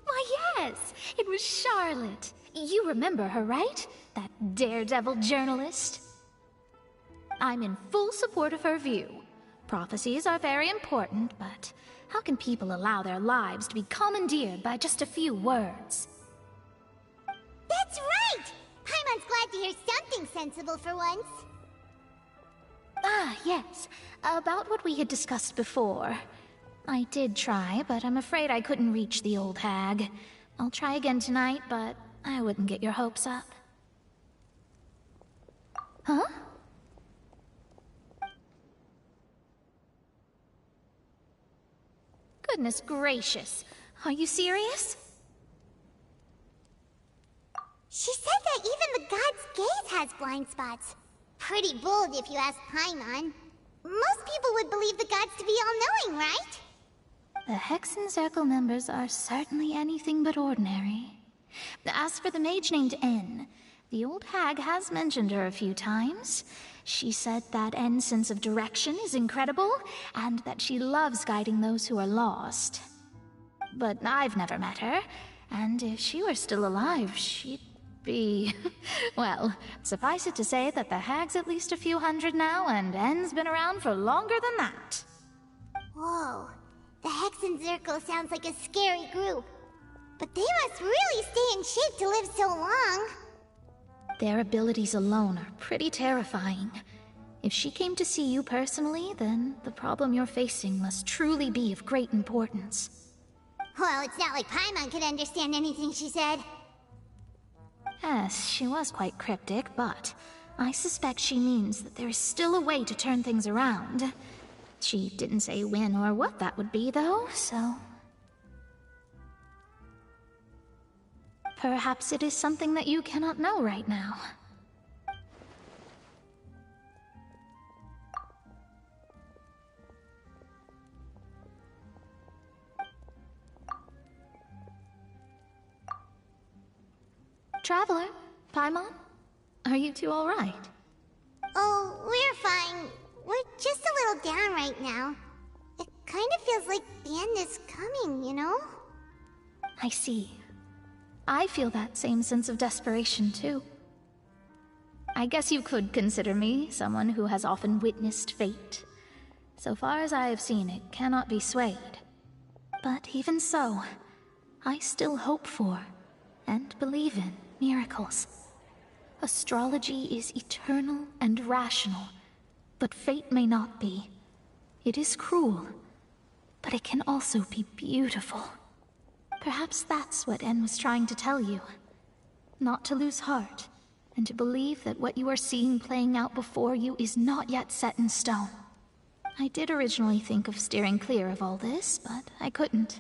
Why, yes! It was Charlotte. You remember her, right? That daredevil journalist? I'm in full support of her view. Prophecies are very important, but how can people allow their lives to be commandeered by just a few words? That's right! Paimon's glad to hear something sensible for once. Ah, yes. About what we had discussed before. I did try, but I'm afraid I couldn't reach the old hag. I'll try again tonight, but I wouldn't get your hopes up. Huh? Goodness gracious. Are you serious? She said that even the god's gaze has blind spots. Pretty bold if you ask Paimon. Most people would believe the gods to be all-knowing, right? The Hexen Circle members are certainly anything but ordinary. As for the mage named N, the old hag has mentioned her a few times. She said that N's sense of direction is incredible, and that she loves guiding those who are lost. But I've never met her, and if she were still alive, she'd be... well, suffice it to say that the hag's at least a few hundred now, and N's been around for longer than that. Whoa. The Hexen Circle sounds like a scary group. But they must really stay in shape to live so long. Their abilities alone are pretty terrifying. If she came to see you personally, then the problem you're facing must truly be of great importance. Well, it's not like Paimon could understand anything she said. Yes, she was quite cryptic, but I suspect she means that there is still a way to turn things around. She didn't say when or what that would be, though, so... perhaps it is something that you cannot know right now. Traveler, Paimon, are you two all right? Oh, we're fine. We're just a little down right now. It kind of feels like the end is coming, you know? I see. I feel that same sense of desperation, too. I guess you could consider me someone who has often witnessed fate. So far as I have seen, it cannot be swayed. But even so, I still hope for, and believe in, miracles. Astrology is eternal and rational, but fate may not be. It is cruel, but it can also be beautiful. Perhaps that's what En was trying to tell you. Not to lose heart, and to believe that what you are seeing playing out before you is not yet set in stone. I did originally think of steering clear of all this, but I couldn't.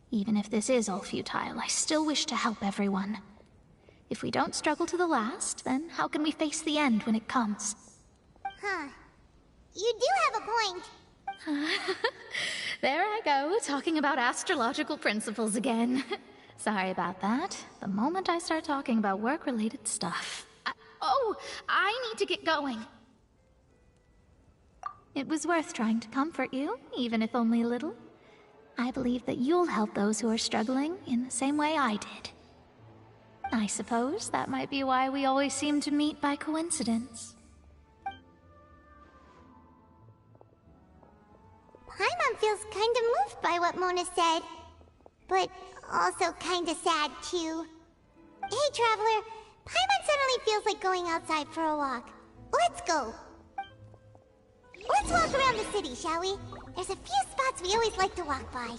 Even if this is all futile, I still wish to help everyone. If we don't struggle to the last, then how can we face the end when it comes? Huh. You do have a point. There I go, talking about astrological principles again. Sorry about that. The moment I start talking about work-related stuff... I need to get going. It was worth trying to comfort you, even if only a little. I believe that you'll help those who are struggling in the same way I did. I suppose that might be why we always seem to meet by coincidence. Paimon feels kind of moved by what Mona said. But also kind of sad, too. Hey, Traveler. Paimon suddenly feels like going outside for a walk. Let's go. Let's walk around the city, shall we? There's a few spots we always like to walk by.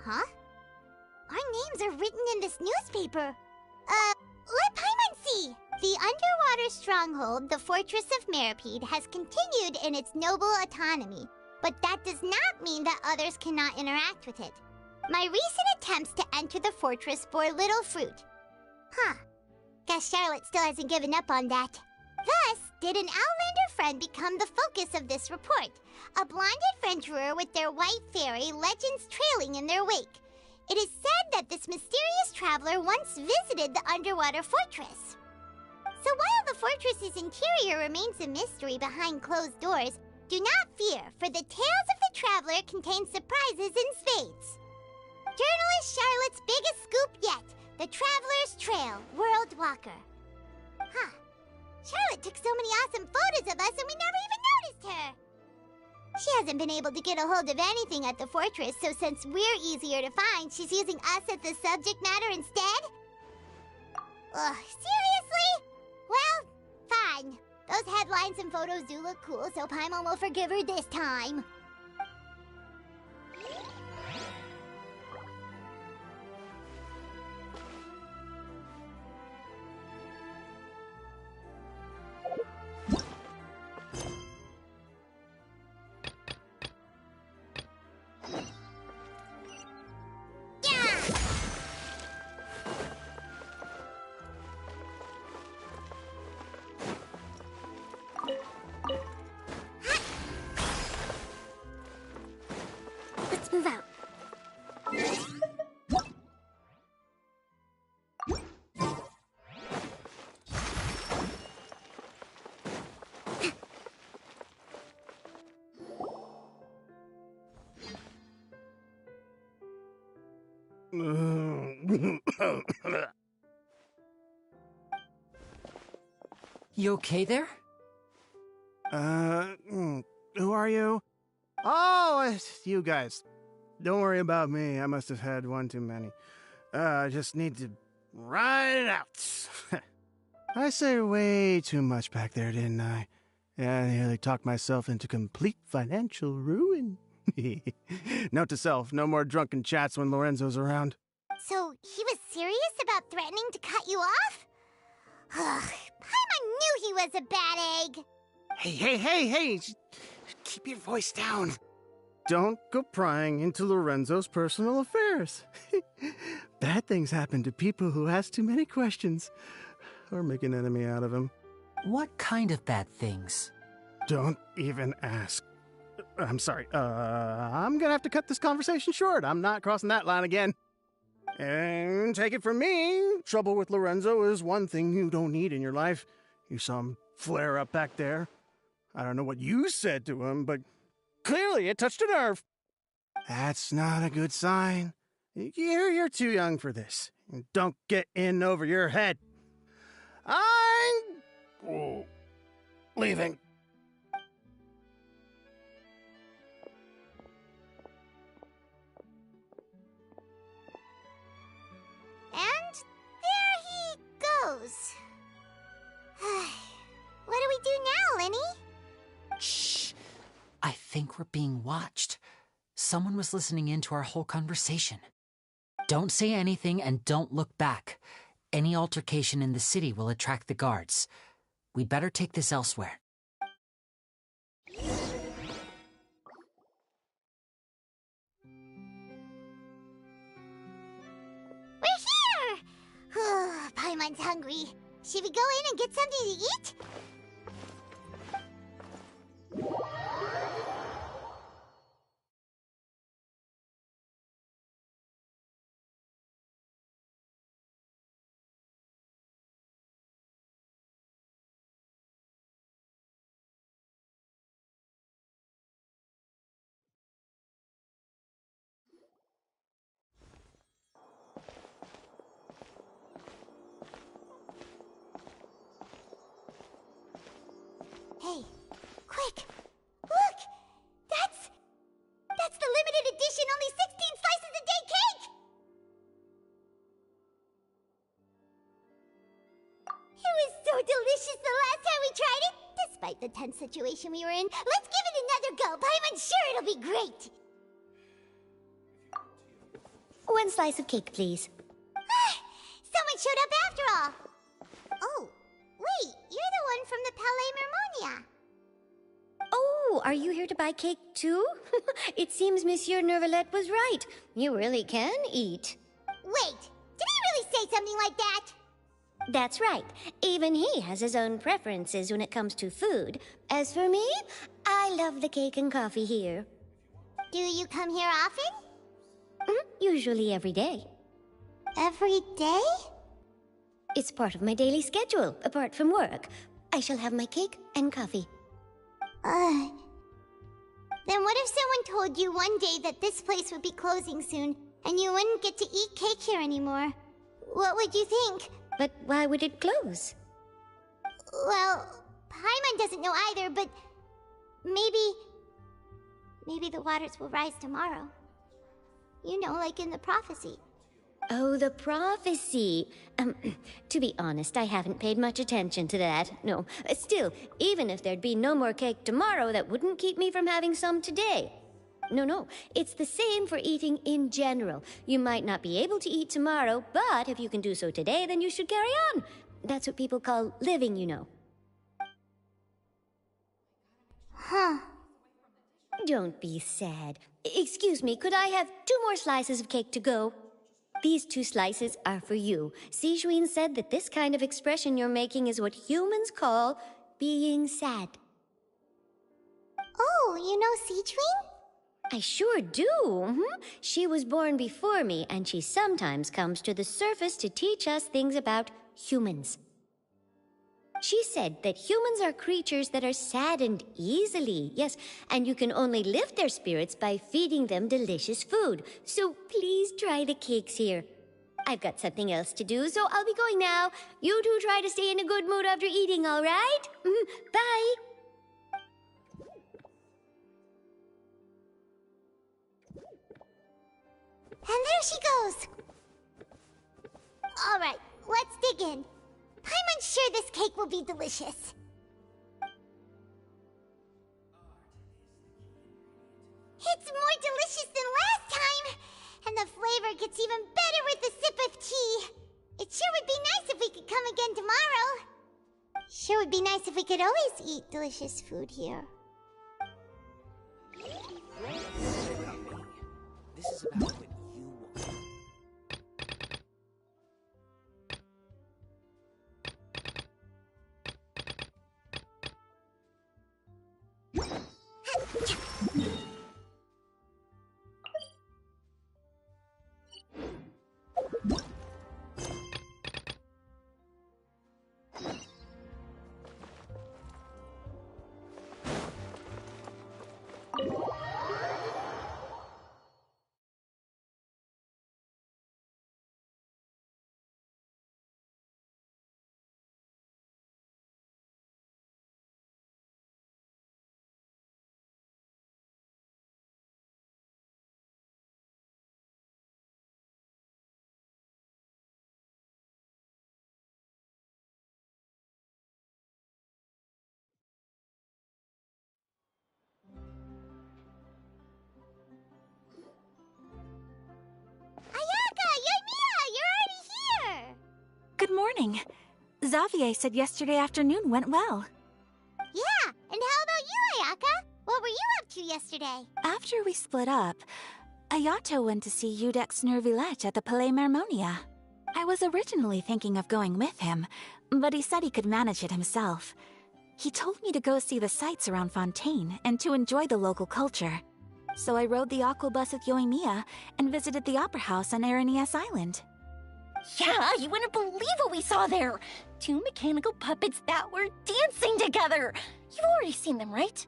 Huh? Our names are written in this newspaper. Let Paimon see! The underwater stronghold, the Fortress of Meropide, has continued in its noble autonomy, but that does not mean that others cannot interact with it. My recent attempts to enter the fortress bore little fruit. Guess Charlotte still hasn't given up on that. Thus, did an Outlander friend become the focus of this report, a blonde adventurer with their white fairy legends trailing in their wake. It is said that this mysterious traveler once visited the underwater fortress. So while the fortress's interior remains a mystery behind closed doors, do not fear, for the tales of the traveler contain surprises in spades. Journalist Charlotte's biggest scoop yet, the Traveler's Trail, World Walker. Charlotte took so many awesome photos of us and we never even noticed her. She hasn't been able to get a hold of anything at the fortress, so since we're easier to find, she's using us as the subject matter instead? Ugh, seriously? Well, fine. Those headlines and photos do look cool, so Paimon will forgive her this time. Let's move out. You okay there? Who are you? Oh, it's you guys. Don't worry about me. I must have had one too many. I just need to ride it out. I say way too much back there, didn't I? Yeah, I nearly talked myself into complete financial ruin. Note to self, no more drunken chats when Lorenzo's around. So, he was serious about threatening to cut you off? Paimon knew he was a bad egg! Hey! Keep your voice down. Don't go prying into Lorenzo's personal affairs. Bad things happen to people who ask too many questions. Or make an enemy out of him. What kind of bad things? Don't even ask. I'm sorry. I'm gonna have to cut this conversation short. I'm not crossing that line again. And take it from me, trouble with Lorenzo is one thing you don't need in your life. You saw him flare up back there. I don't know what you said to him, but clearly it touched a nerve. That's not a good sign. You're too young for this. Don't get in over your head. I'm leaving. And there he goes. What do we do now, Lenny? Shh! I think we're being watched. Someone was listening in to our whole conversation. Don't say anything and don't look back. Any altercation in the city will attract the guards. We'd better take this elsewhere. We're here! Paimon's hungry. Should we go in and get something to eat? Hey, quick! Look! That's the limited edition only 16 slices a day cake! It was so delicious the last time we tried it! Despite the tense situation we were in, let's give it another go! I'm sure it'll be great! One slice of cake, please. Someone showed up after all! Oh, wait, you're the one from the Palais Mermonia. Oh, are you here to buy cake too? It seems Monsieur Nervalette was right. You really can eat. Wait, did he really say something like that? That's right. Even he has his own preferences when it comes to food. As for me, I love the cake and coffee here. Do you come here often? Usually every day. Every day? It's part of my daily schedule, apart from work. I shall have my cake and coffee. Then what if someone told you one day that this place would be closing soon, and you wouldn't get to eat cake here anymore? What would you think? But why would it close? Well, Paimon doesn't know either, but maybe the waters will rise tomorrow. You know, like in the prophecy. Oh, the prophecy. To be honest, I haven't paid much attention to that. No, still, even if there'd be no more cake tomorrow, that wouldn't keep me from having some today. No, it's the same for eating in general. You might not be able to eat tomorrow, but if you can do so today, then you should carry on. That's what people call living, you know. Huh. Don't be sad. Excuse me, could I have 2 more slices of cake to go? These 2 slices are for you. Sijuin said that this kind of expression you're making is what humans call being sad. Oh, you know Sijuin? I sure do. She was born before me, and she sometimes comes to the surface to teach us things about humans. She said that humans are creatures that are saddened easily, yes, and you can only lift their spirits by feeding them delicious food. So please try the cakes here. I've got something else to do, so I'll be going now. You two try to stay in a good mood after eating, all right? Bye. And there she goes. All right, let's dig in. Paimon's sure this cake will be delicious. It's more delicious than last time, and the flavor gets even better with a sip of tea. It sure would be nice if we could come again tomorrow. Sure would be nice if we could always eat delicious food here. This is about what you want. Good morning. Xavier said yesterday afternoon went well. Yeah, and how about you, Ayaka? What were you up to yesterday? After we split up, Ayato went to see Udex Nervilette at the Palais Mermonia. I was originally thinking of going with him, but he said he could manage it himself. He told me to go see the sights around Fontane and to enjoy the local culture. So I rode the aqua bus with Yoimiya and visited the opera house on Aranias Island. Yeah, you wouldn't believe what we saw there! 2 mechanical puppets that were dancing together! You've already seen them, right?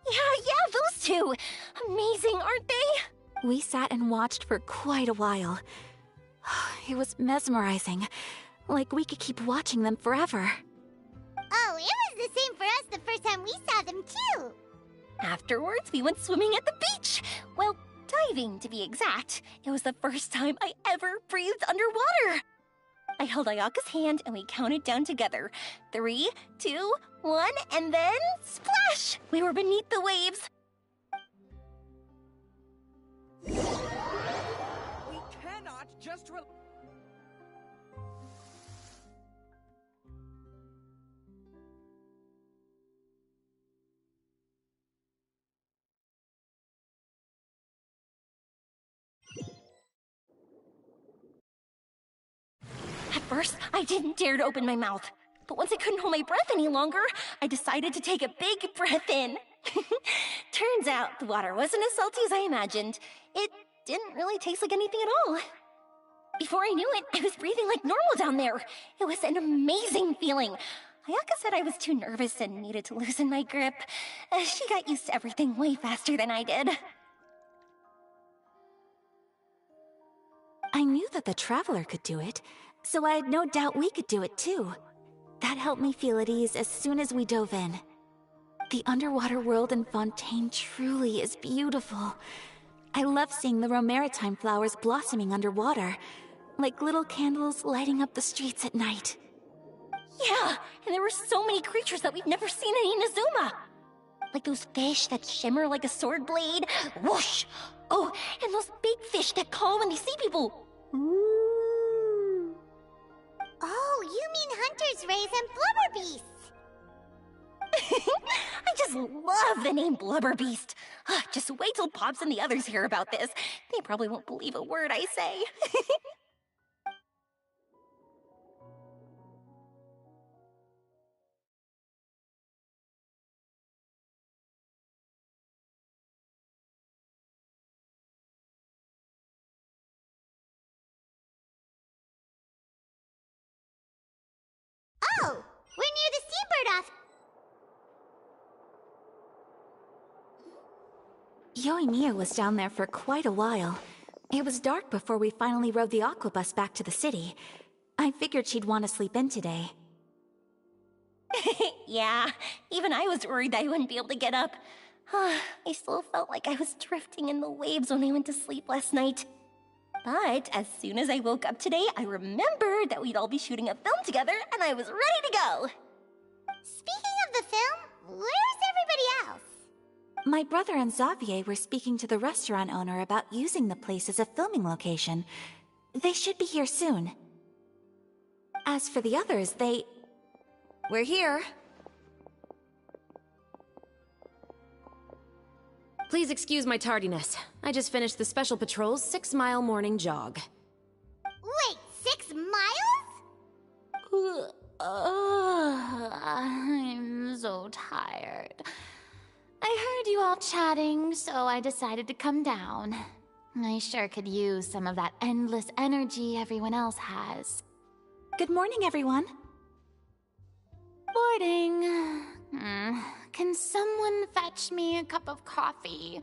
Yeah, those 2! Amazing, aren't they? We sat and watched for quite a while. It was mesmerizing. Like we could keep watching them forever. Oh, it was the same for us the first time we saw them, too! Afterwards, we went swimming at the beach! Well, diving, to be exact. It was the first time I ever breathed underwater! I held Ayaka's hand and we counted down together. 3, 2, 1, and then splash! We were beneath the waves. We cannot Just At first, I didn't dare to open my mouth. But once I couldn't hold my breath any longer, I decided to take a big breath in. Turns out the water wasn't as salty as I imagined. It didn't really taste like anything at all. Before I knew it, I was breathing like normal down there. It was an amazing feeling. Ayaka said I was too nervous and needed to loosen my grip. She got used to everything way faster than I did. I knew that the Traveler could do it, so I had no doubt we could do it too. That helped me feel at ease as soon as we dove in. The underwater world in Fontane truly is beautiful. I love seeing the romaritime flowers blossoming underwater, like little candles lighting up the streets at night. Yeah, and there were so many creatures that we've never seen in Inazuma. Like those fish that shimmer like a sword blade. Whoosh! Oh, and those big fish that call when they see people. Ooh. Oh, you mean Hunter's Rays and Blubber Beasts. I just love the name Blubber Beast. Just wait till Pops and the others hear about this. They probably won't believe a word I say. Oh, we're near the Seabird off. Yoimiya was down there for quite a while. It was dark before we finally rode the aquabus back to the city. I figured she'd want to sleep in today. Yeah, even I was worried that I wouldn't be able to get up. I still felt like I was drifting in the waves when I went to sleep last night. But as soon as I woke up today, I remembered that we'd all be shooting a film together, and I was ready to go. Speaking of the film, where's everybody else? My brother and Xavier were speaking to the restaurant owner about using the place as a filming location. They should be here soon. As for the others, we're here. Please excuse my tardiness. I just finished the Special Patrol's 6-mile morning jog. Wait, 6 miles? I'm so tired. I heard you all chatting, so I decided to come down. I sure could use some of that endless energy everyone else has. Good morning, everyone. Morning. Can someone fetch me a cup of coffee?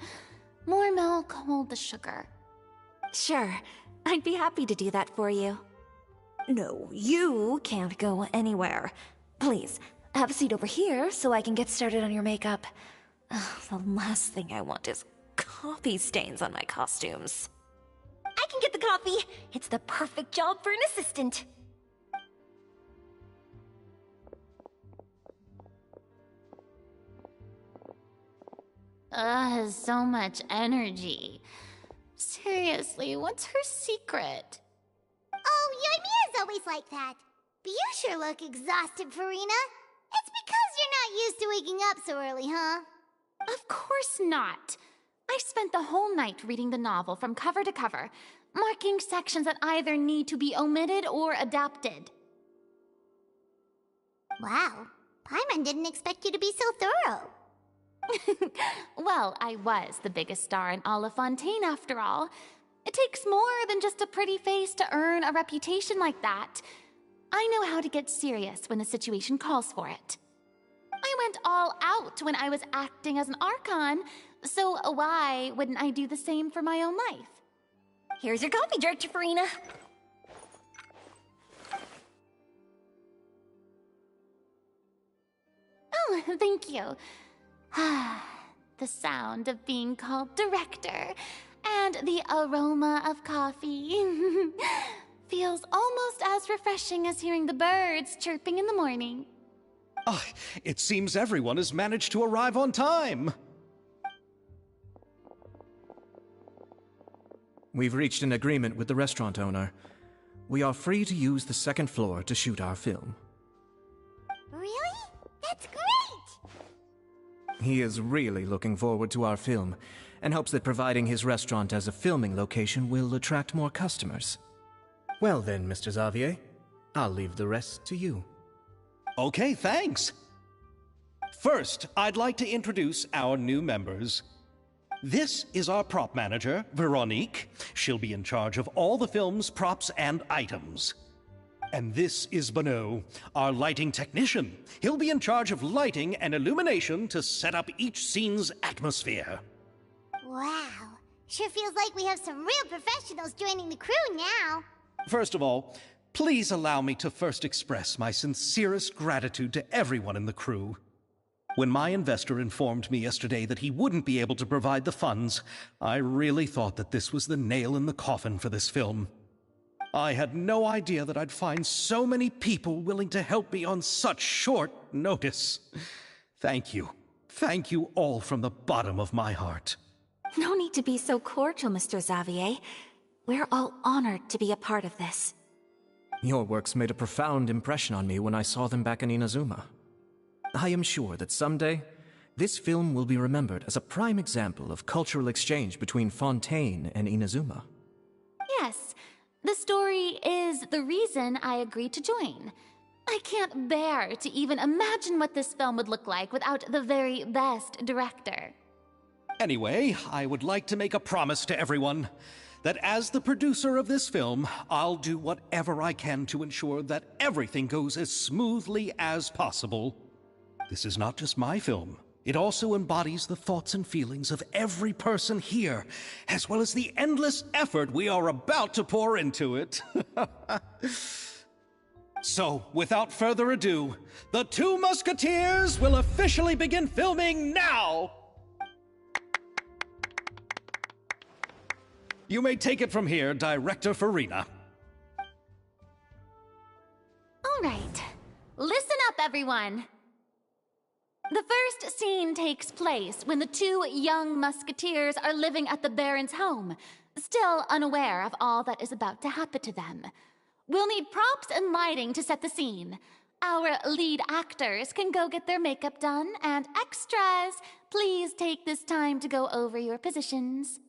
More milk, hold the sugar. Sure, I'd be happy to do that for you. No, you can't go anywhere. Please, have a seat over here so I can get started on your makeup. The last thing I want is coffee stains on my costumes. I can get the coffee. It's the perfect job for an assistant. So much energy. Seriously, what's her secret? Oh, Yoimiya's always like that. But you sure look exhausted, Farina. It's because you're not used to waking up so early, huh? Of course not. I spent the whole night reading the novel from cover to cover, marking sections that either need to be omitted or adapted. Wow, Paimon didn't expect you to be so thorough. Well, I was the biggest star in all of Fontane after all. It takes more than just a pretty face to earn a reputation like that. I know how to get serious when the situation calls for it. I went all out when I was acting as an Archon, so why wouldn't I do the same for my own life? Here's your coffee, Director Farina. Oh, thank you. The sound of being called director and the aroma of coffee feels almost as refreshing as hearing the birds chirping in the morning. Oh, it seems everyone has managed to arrive on time. We've reached an agreement with the restaurant owner. We are free to use the second floor to shoot our film. Really? That's great! He is really looking forward to our film, and hopes that providing his restaurant as a filming location will attract more customers. Well then, Mr. Xavier, I'll leave the rest to you. Okay, thanks. First, I'd like to introduce our new members. This is our prop manager, Veronique. She'll be in charge of all the film's props and items. And this is Bonneau, our lighting technician. He'll be in charge of lighting and illumination to set up each scene's atmosphere. Wow. Sure feels like we have some real professionals joining the crew now. First of all, please allow me to first express my sincerest gratitude to everyone in the crew. When my investor informed me yesterday that he wouldn't be able to provide the funds, I really thought that this was the nail in the coffin for this film. I had no idea that I'd find so many people willing to help me on such short notice. Thank you. Thank you all from the bottom of my heart. No need to be so cordial, Mr. Xavier. We're all honored to be a part of this. Your works made a profound impression on me when I saw them back in Inazuma. I am sure that someday, this film will be remembered as a prime example of cultural exchange between Fontane and Inazuma. Yes, the story is the reason I agreed to join. I can't bear to even imagine what this film would look like without the very best director. Anyway, I would like to make a promise to everyone that as the producer of this film, I'll do whatever I can to ensure that everything goes as smoothly as possible. This is not just my film. It also embodies the thoughts and feelings of every person here, as well as the endless effort we are about to pour into it. So, without further ado, the Two Musketeers will officially begin filming now! You may take it from here, Director Farina. All right, listen up, everyone. The first scene takes place when the two young musketeers are living at the Baron's home, still unaware of all that is about to happen to them. We'll need props and lighting to set the scene. Our lead actors can go get their makeup done, and extras, please take this time to go over your positions.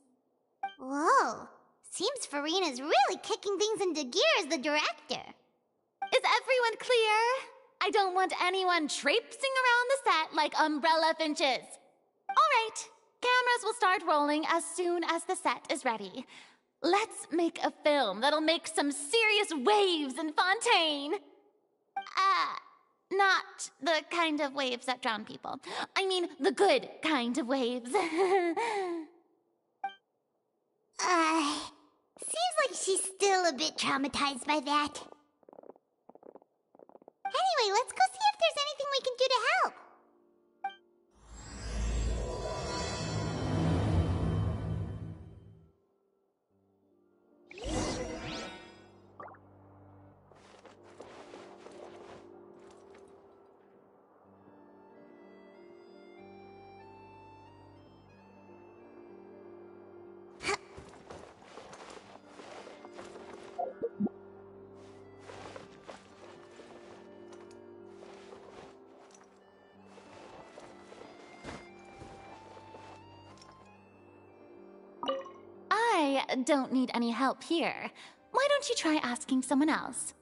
Whoa. Seems Farina's really kicking things into gear as the director. Is everyone clear? I don't want anyone traipsing around the set like umbrella finches. All right, cameras will start rolling as soon as the set is ready. Let's make a film that'll make some serious waves in Fontane. Not the kind of waves that drown people. I mean, the good kind of waves. Seems like she's still a bit traumatized by that. Anyway, let's go see if there's anything we can do to help. I don't need any help here. Why don't you try asking someone else?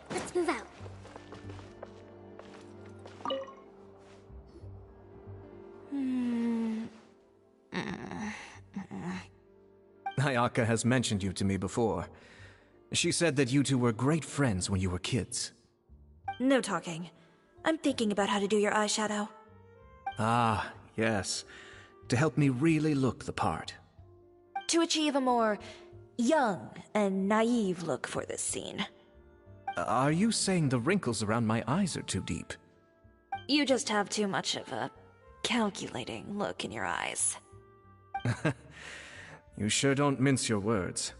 Let's move out. Ayaka has mentioned you to me before. She said that you two were great friends when you were kids. No talking. I'm thinking about how to do your eyeshadow. Ah, yes. To help me really look the part. To achieve a more young and naive look for this scene. Are you saying the wrinkles around my eyes are too deep? You just have too much of a calculating look in your eyes. You sure don't mince your words.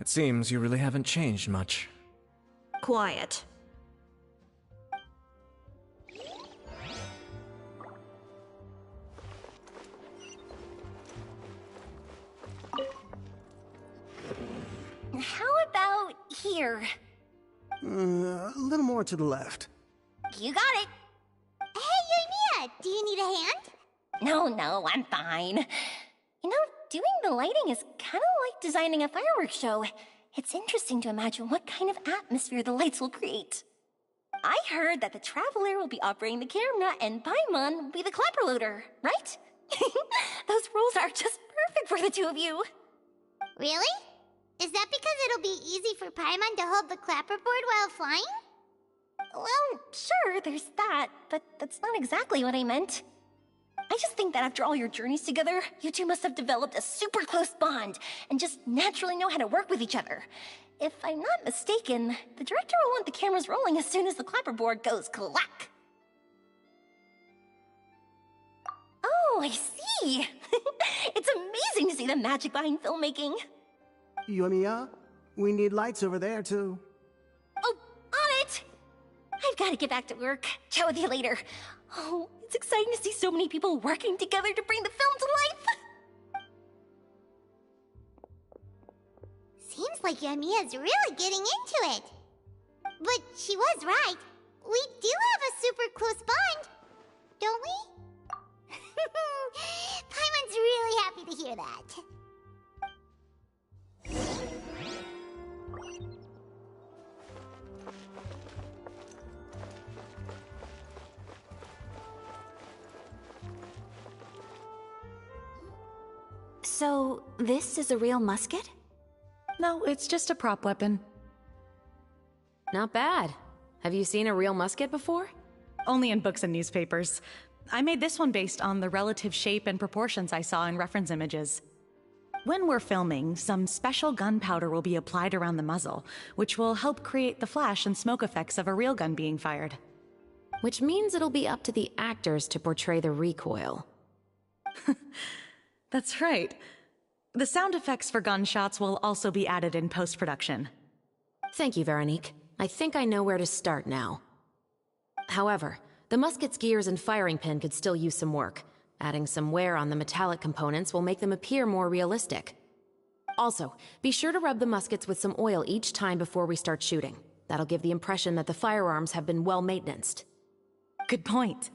It seems you really haven't changed much. Quiet. How about here? A little more to the left. You got it. Hey, Yoimiya, do you need a hand? No, I'm fine. You know, doing the lighting is kind of like designing a fireworks show. It's interesting to imagine what kind of atmosphere the lights will create. I heard that the Traveler will be operating the camera and Paimon will be the clapper loader, right? Those roles are just perfect for the two of you. Really? Is that because it'll be easy for Paimon to hold the clapperboard while flying? Well, sure, there's that, but that's not exactly what I meant. I just think that after all your journeys together, you two must have developed a super close bond and just naturally know how to work with each other. If I'm not mistaken, the director will want the cameras rolling as soon as the clapperboard goes clack. Oh, I see! It's amazing to see the magic behind filmmaking. Yoimiya, we need lights over there, too. Oh, on it! I've got to get back to work. Chat with you later. Oh, it's exciting to see so many people working together to bring the film to life. Seems like Yoimiya's really getting into it. But she was right. We do have a super close bond, don't we? Paimon's really happy to hear that. So, this is a real musket? No, it's just a prop weapon. Not bad. Have you seen a real musket before? Only in books and newspapers. I made this one based on the relative shape and proportions I saw in reference images. When we're filming, some special gunpowder will be applied around the muzzle, which will help create the flash and smoke effects of a real gun being fired. Which means it'll be up to the actors to portray the recoil. That's right. The sound effects for gunshots will also be added in post-production. Thank you, Veronique. I think I know where to start now. However, the musket's gears and firing pin could still use some work. Adding some wear on the metallic components will make them appear more realistic. Also, be sure to rub the muskets with some oil each time before we start shooting. That'll give the impression that the firearms have been well maintenanced. Good point.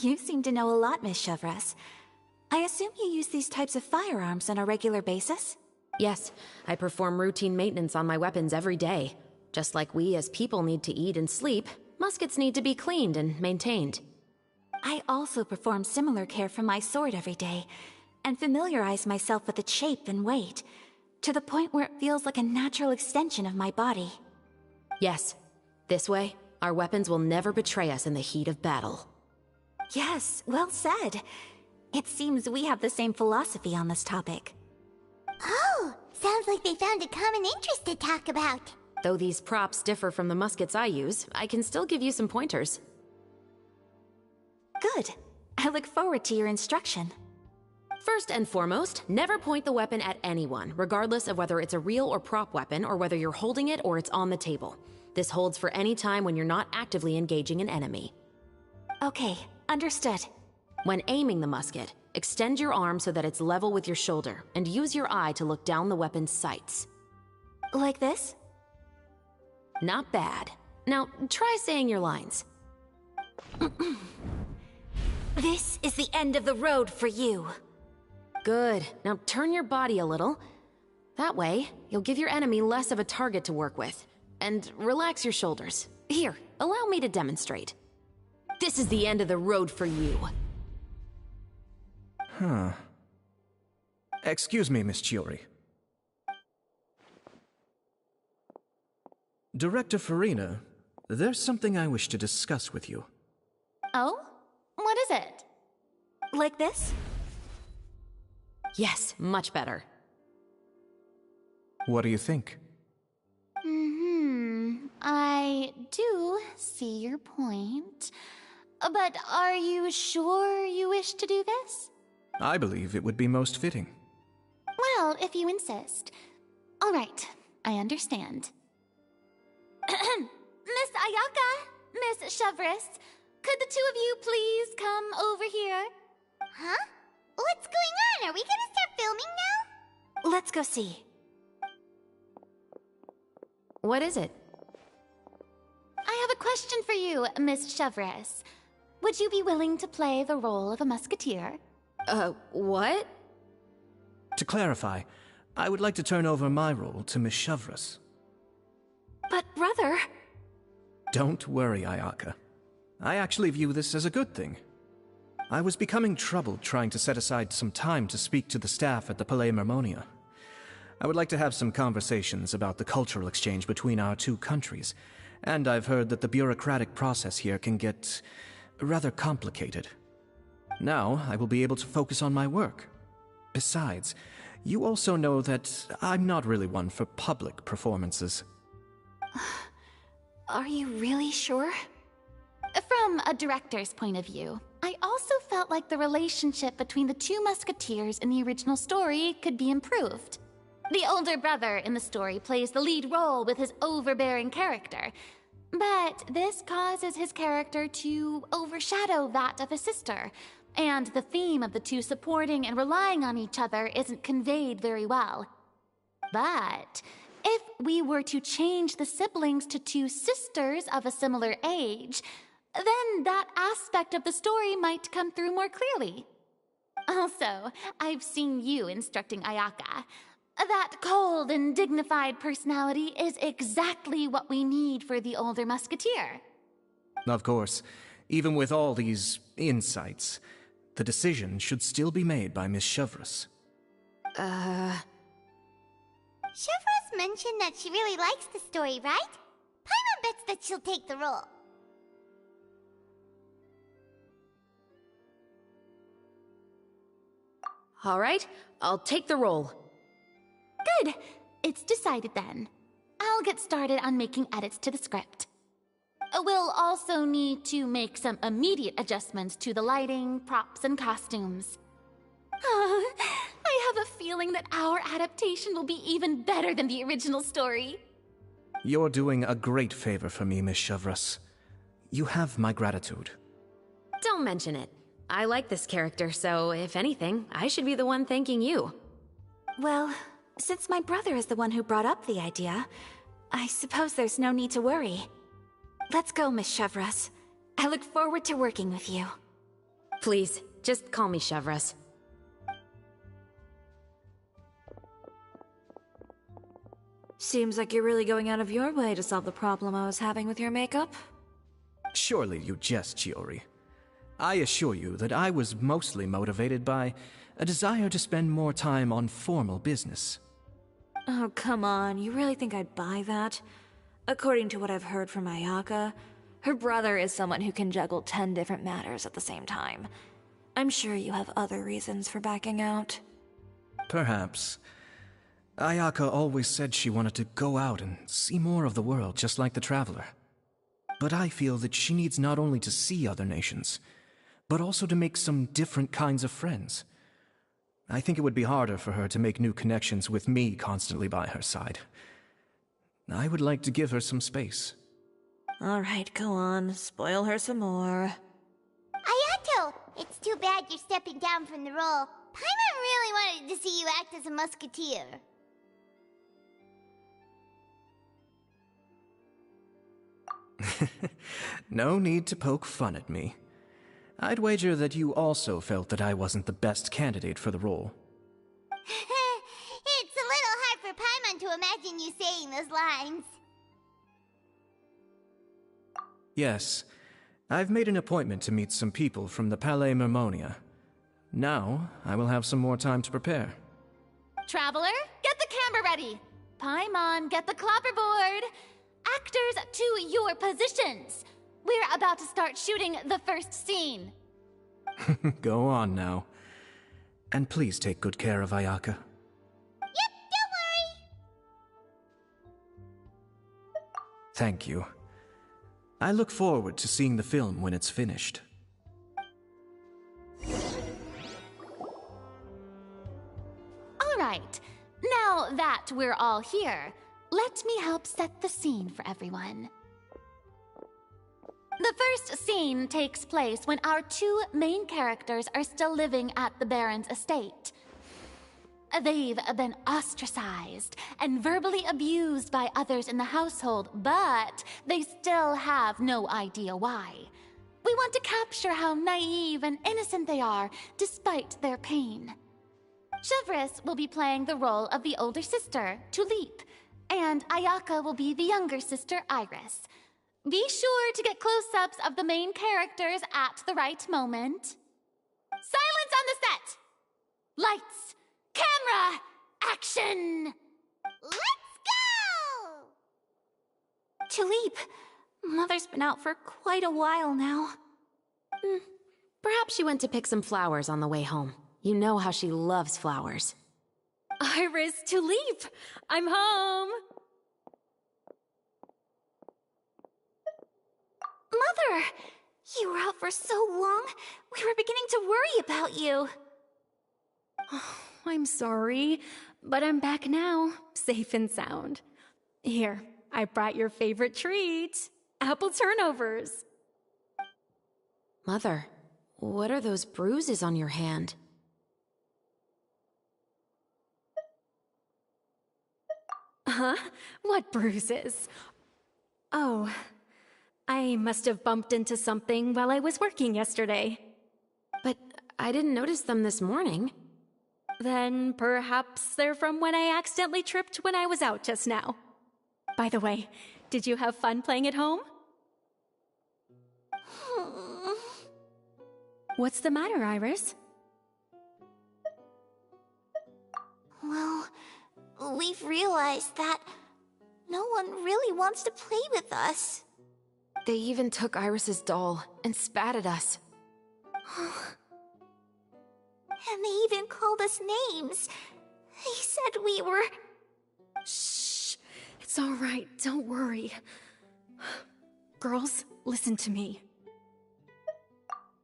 You seem to know a lot, Miss Chevres. I assume you use these types of firearms on a regular basis? Yes, I perform routine maintenance on my weapons every day. Just like we as people need to eat and sleep, muskets need to be cleaned and maintained. I also perform similar care for my sword every day, and familiarize myself with its shape and weight, to the point where it feels like a natural extension of my body. Yes, this way, our weapons will never betray us in the heat of battle. Yes, well said. It seems we have the same philosophy on this topic. Oh, sounds like they found a common interest to talk about. Though these props differ from the muskets I use, I can still give you some pointers. Good. I look forward to your instruction. First and foremost, never point the weapon at anyone, regardless of whether it's a real or prop weapon, or whether you're holding it or it's on the table. This holds for any time when you're not actively engaging an enemy. Okay, understood. When aiming the musket, extend your arm so that it's level with your shoulder, and use your eye to look down the weapon's sights. Like this? Not bad. Now, try saying your lines. This is the end of the road for you. Good. Now turn your body a little. That way, you'll give your enemy less of a target to work with. And relax your shoulders. Here, allow me to demonstrate. This is the end of the road for you. Huh. Excuse me, Miss Chiori. Director Farina, there's something I wish to discuss with you. Oh? What is it? Like this? Yes, much better. What do you think? I do see your point. But are you sure you wish to do this? I believe it would be most fitting. Well, if you insist. All right, I understand. Miss Ayaka, Miss Chevres, could the two of you please come over here? Huh? What's going on? Are we gonna start filming now? Let's go see. What is it? I have a question for you, Miss Chevres. Would you be willing to play the role of a musketeer? What? To clarify, I would like to turn over my role to Miss Chevres. But brother... Don't worry, Ayaka. I actually view this as a good thing. I was becoming troubled trying to set aside some time to speak to the staff at the Palais Mermonia. I would like to have some conversations about the cultural exchange between our two countries, and I've heard that the bureaucratic process here can get rather complicated. Now, I will be able to focus on my work. Besides, you also know that I'm not really one for public performances. Are you really sure? From a director's point of view, I also felt like the relationship between the two musketeers in the original story could be improved. The older brother in the story plays the lead role with his overbearing character, but this causes his character to overshadow that of his sister, and the theme of the two supporting and relying on each other isn't conveyed very well. But if we were to change the siblings to two sisters of a similar age, then that aspect of the story might come through more clearly. Also, I've seen you instructing Ayaka. That cold and dignified personality is exactly what we need for the older musketeer. Of course, even with all these insights, the decision should still be made by Miss Chevres. Chevres mentioned that she really likes the story, right? Paimon bets that she'll take the role. All right, I'll take the role. Good. It's decided then. I'll get started on making edits to the script. We'll also need to make some immediate adjustments to the lighting, props, and costumes. I have a feeling that our adaptation will be even better than the original story. You're doing a great favor for me, Miss Chevres. You have my gratitude. Don't mention it. I like this character, so if anything, I should be the one thanking you. Well, since my brother is the one who brought up the idea, I suppose there's no need to worry. Let's go, Miss Chevres. I look forward to working with you. Please, just call me Chevres. Seems like you're really going out of your way to solve the problem I was having with your makeup. Surely you jest, Chiori. I assure you that I was mostly motivated by a desire to spend more time on formal business. Oh, come on. You really think I'd buy that? According to what I've heard from Ayaka, her brother is someone who can juggle 10 different matters at the same time. I'm sure you have other reasons for backing out. Perhaps. Ayaka always said she wanted to go out and see more of the world, just like the Traveler. But I feel that she needs not only to see other nations, but also to make some different kinds of friends. I think it would be harder for her to make new connections with me constantly by her side. I would like to give her some space. Alright, go on. Spoil her some more. Ayato! It's too bad you're stepping down from the role. Paimon really wanted to see you act as a musketeer. No need to poke fun at me. I'd wager that you also felt that I wasn't the best candidate for the role. It's a little hard for Paimon to imagine you saying those lines. Yes, I've made an appointment to meet some people from the Palais Mermonia. Now, I will have some more time to prepare. Traveler, get the camera ready. Paimon, get the clapperboard. Actors, to your positions. We're about to start shooting the first scene. Go on now. And please take good care of Ayaka. Yep, don't worry. Thank you. I look forward to seeing the film when it's finished. All right, now that we're all here, let me help set the scene for everyone. The first scene takes place when our two main characters are still living at the Baron's estate. They've been ostracized and verbally abused by others in the household, but they still have no idea why. We want to capture how naive and innocent they are, despite their pain. Chevris will be playing the role of the older sister, Tulip, and Ayaka will be the younger sister, Iris. Be sure to get close-ups of the main characters at the right moment. Silence on the set! Lights, camera, action! Let's go! Tulip, Mother's been out for quite a while now. Perhaps she went to pick some flowers on the way home. You know how she loves flowers. Iris, Tulip! I'm home! Mother! You were out for so long, we were beginning to worry about you. I'm sorry, but I'm back now, safe and sound. Here, I brought your favorite treat, apple turnovers. Mother, what are those bruises on your hand? Huh? What bruises? Oh, I must have bumped into something while I was working yesterday. But I didn't notice them this morning. Then perhaps they're from when I accidentally tripped when I was out just now. By the way, did you have fun playing at home? What's the matter, Iris? Well, we've realized that no one really wants to play with us. They even took Iris's doll and spat at us. And they even called us names. They said we were... Shh. It's all right. Don't worry. Girls, listen to me.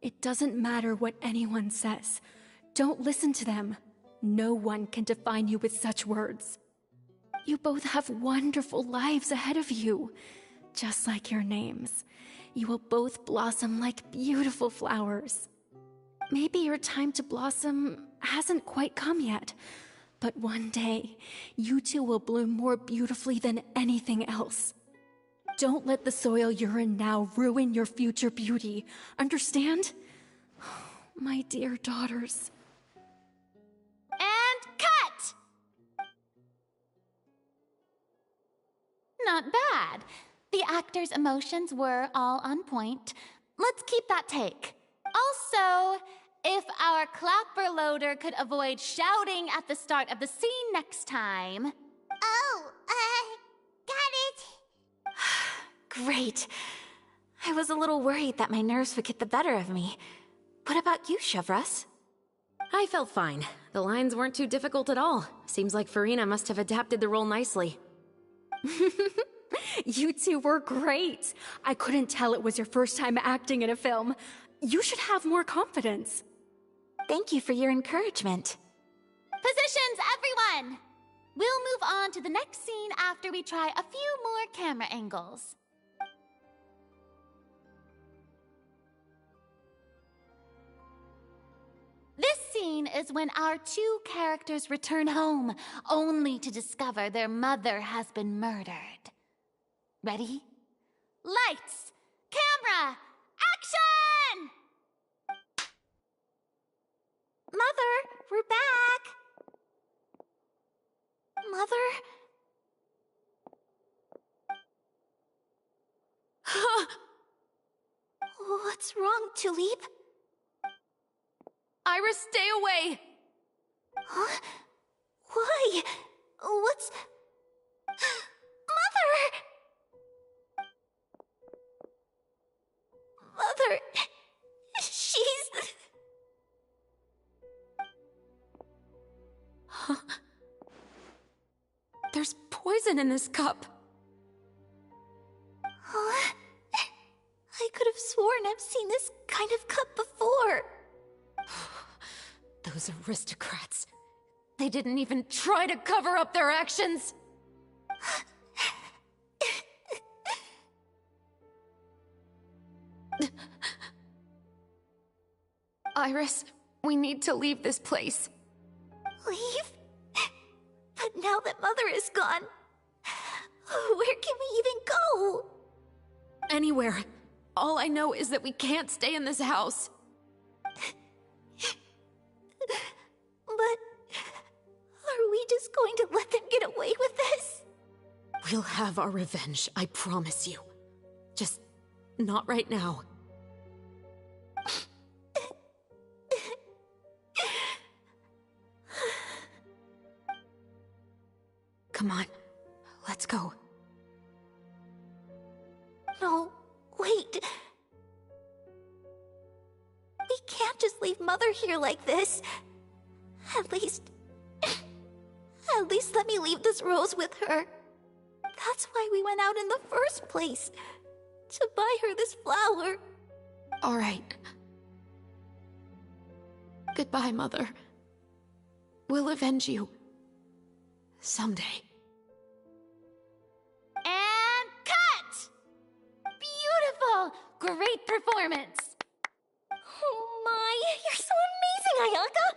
It doesn't matter what anyone says. Don't listen to them. No one can define you with such words. You both have wonderful lives ahead of you. Just like your names. You will both blossom like beautiful flowers. Maybe your time to blossom hasn't quite come yet, but one day, you two will bloom more beautifully than anything else. Don't let the soil you're in now ruin your future beauty. Understand? My dear daughters. And cut! Not bad. The actors' emotions were all on point. Let's keep that take. Also, if our clapper loader could avoid shouting at the start of the scene next time... Oh, got it. Great. I was a little worried that my nerves would get the better of me. What about you, Chevris? I felt fine. The lines weren't too difficult at all. Seems like Farina must have adapted the role nicely. You two were great. I couldn't tell it was your first time acting in a film. You should have more confidence. Thank you for your encouragement. Positions, everyone! We'll move on to the next scene after we try a few more camera angles. This scene is when our two characters return home, only to discover their mother has been murdered. Ready? Lights! Camera! Action! Mother, we're back! Mother? What's wrong, Tulip? Iris, stay away! Huh? Why? What's... Mother! Mother... She's... Huh? There's poison in this cup. Huh? I could have sworn I've seen this kind of cup before. Those aristocrats. They didn't even try to cover up their actions. Iris, we need to leave this place. Leave? Now that Mother is gone, where can we even go? Anywhere. All I know is that we can't stay in this house. But are we just going to let them get away with this? We'll have our revenge, I promise you. Just not right now. Come on, let's go. No, wait. We can't just leave Mother here like this. At least let me leave this rose with her. That's why we went out in the first place. To buy her this flower. All right. Goodbye, Mother. We'll avenge you. Someday. And cut! Beautiful! Great performance! Oh my, you're so amazing, Ayaka!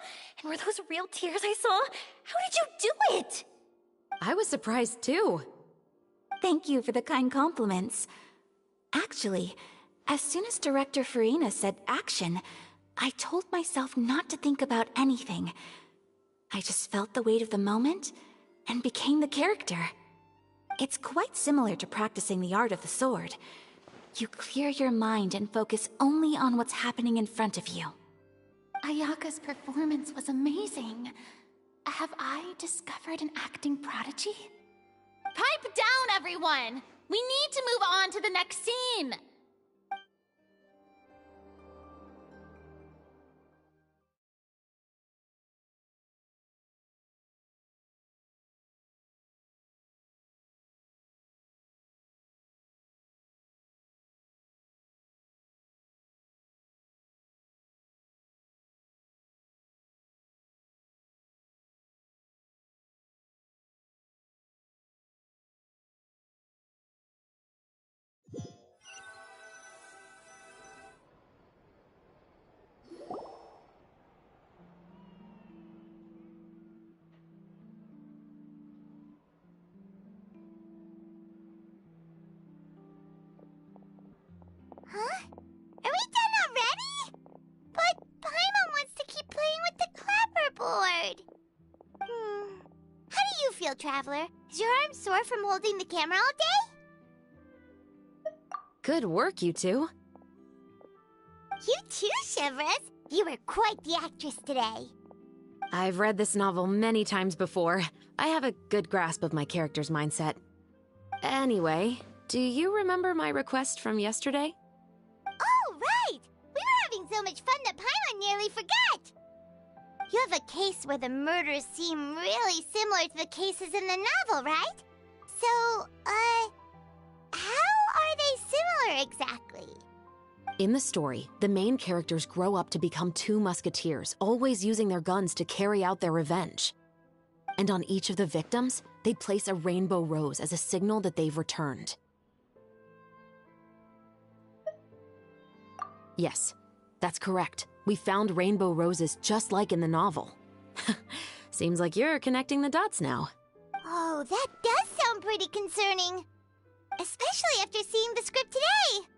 And were those real tears I saw? How did you do it? I was surprised too. Thank you for the kind compliments. Actually, as soon as Director Farina said action, I told myself not to think about anything. I just felt the weight of the moment and became the character. It's quite similar to practicing the art of the sword. You clear your mind and focus only on what's happening in front of you. Ayaka's performance was amazing. Have I discovered an acting prodigy? Pipe down, everyone! We need to move on to the next scene! Huh? Are we done already? But Paimon wants to keep playing with the clapperboard. How do you feel, Traveler? Is your arm sore from holding the camera all day? Good work, you two. You too, Shivers. You were quite the actress today. I've read this novel many times before. I have a good grasp of my character's mindset. Anyway, do you remember my request from yesterday? Oh, right! We were having so much fun that Paimon nearly forgot! You have a case where the murders seem really similar to the cases in the novel, right? So, how are they similar exactly? In the story, the main characters grow up to become two musketeers, always using their guns to carry out their revenge. And on each of the victims, they place a rainbow rose as a signal that they've returned. Yes, that's correct. We found rainbow roses just like in the novel. Seems like you're connecting the dots now. Oh, that does sound pretty concerning. Especially after seeing the script today.